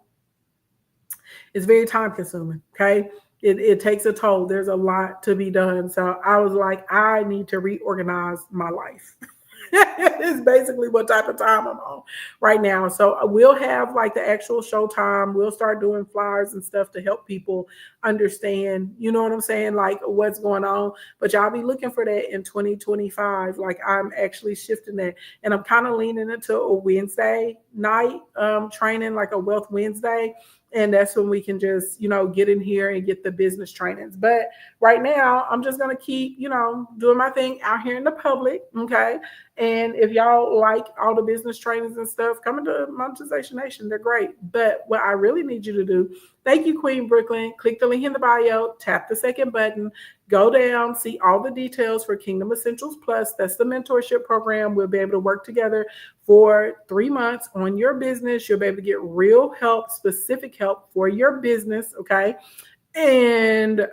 it's very time consuming. Okay. It takes a toll. There's a lot to be done. So I was like, I need to reorganize my life. It's basically what type of time I'm on right now. So we'll have like the actual show time. We'll start doing flyers and stuff to help people understand, you know what I'm saying? Like what's going on. But y'all be looking for that in 2025. Like I'm actually shifting that, and I'm kind of leaning into a Wednesday night training, like a Wealth Wednesday. And that's when we can just, get in here and get the business trainings. But right now, I'm just going to keep, doing my thing out here in the public. Okay. And if y'all like all the business trainings and stuff, come into Monetization Nation. They're great. But what I really need you to do, thank you, Queen Brooklyn. Click the link in the bio, tap the second button, go down, see all the details for Kingdom Essentials Plus. That's the mentorship program. We'll be able to work together for 3 months on your business. You'll be able to get real help, specific help for your business. Okay. And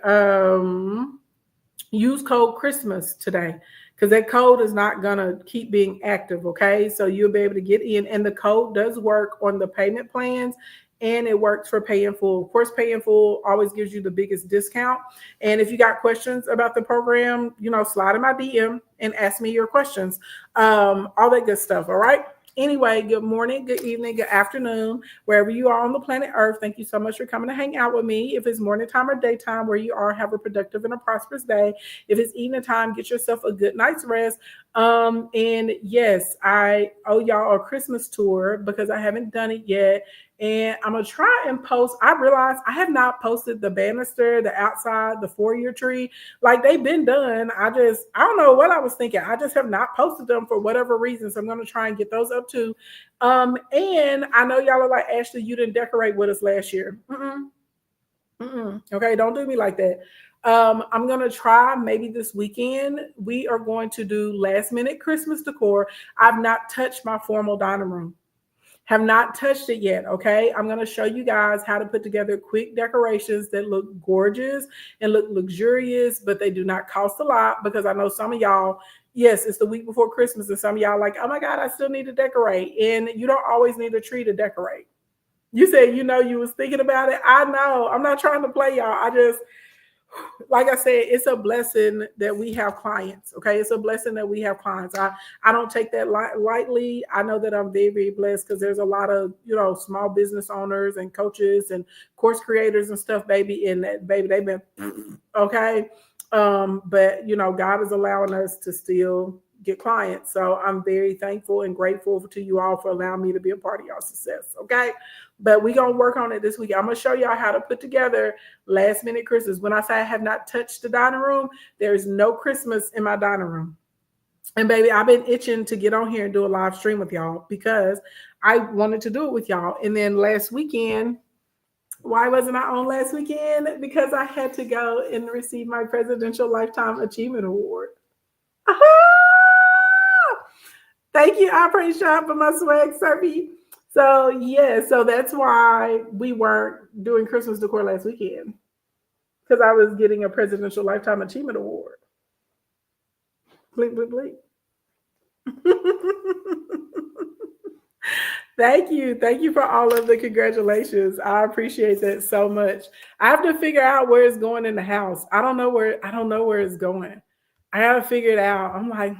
use code Christmas today, because that code is not going to keep being active. Okay. So you'll be able to get in, and the code does work on the payment plans and it works for pay in full. Of course, pay in full always gives you the biggest discount. And if you got questions about the program, slide in my DM and ask me your questions. All that good stuff. All right. Anyway, good morning, good evening, good afternoon, wherever you are on the planet Earth. Thank you so much for coming to hang out with me. If it's morning time or daytime, where you are, have a productive and a prosperous day. If it's evening time, get yourself a good night's rest. And yes, I owe y'all a Christmas tour because I haven't done it yet. And I'm gonna try and post. I realized I have not posted the banister, the outside, the 4-year tree. Like they've been done. I don't know what I was thinking. I just have not posted them for whatever reason. So I'm gonna try and get those up too. And I know y'all are like, Ashley, you didn't decorate with us last year. Okay, don't do me like that. I'm gonna try maybe this weekend. We are going to do last minute Christmas decor. I've not touched my formal dining room. Have not touched it yet. Okay, I'm going to show you guys how to put together quick decorations that look gorgeous and look luxurious, but they do not cost a lot, because I know some of y'all, yes, it's the week before Christmas, and some of y'all like, oh my God, I still need to decorate. And you don't always need a tree to decorate. You said, you was thinking about it. I know. I'm not trying to play y'all. Like I said, it's a blessing that we have clients. Okay, it's a blessing that we have clients. I don't take that lightly. I know that I'm very, very blessed, because there's a lot of small business owners and coaches and course creators and stuff, baby. And that baby, they've been okay. But God is allowing us to still get clients. So I'm very thankful and grateful to you all for allowing me to be a part of y'all's success. Okay. But we're going to work on it this week. I'm going to show y'all how to put together last minute Christmas. When I say I have not touched the dining room, there is no Christmas in my dining room. And baby, I've been itching to get on here and do a live stream with y'all, because I wanted to do it with y'all. And then last weekend, why wasn't I on last weekend? Because I had to go and receive my Presidential Lifetime Achievement Award. Thank you, Operating Shop, for my swag, Serpy. So yeah, so that's why we weren't doing Christmas decor last weekend, because I was getting a Presidential Lifetime Achievement Award. Blink, blink, blink. Thank you for all of the congratulations. I appreciate that so much. I have to figure out where it's going in the house. I don't know where it's going. I gotta figure it out. I'm like,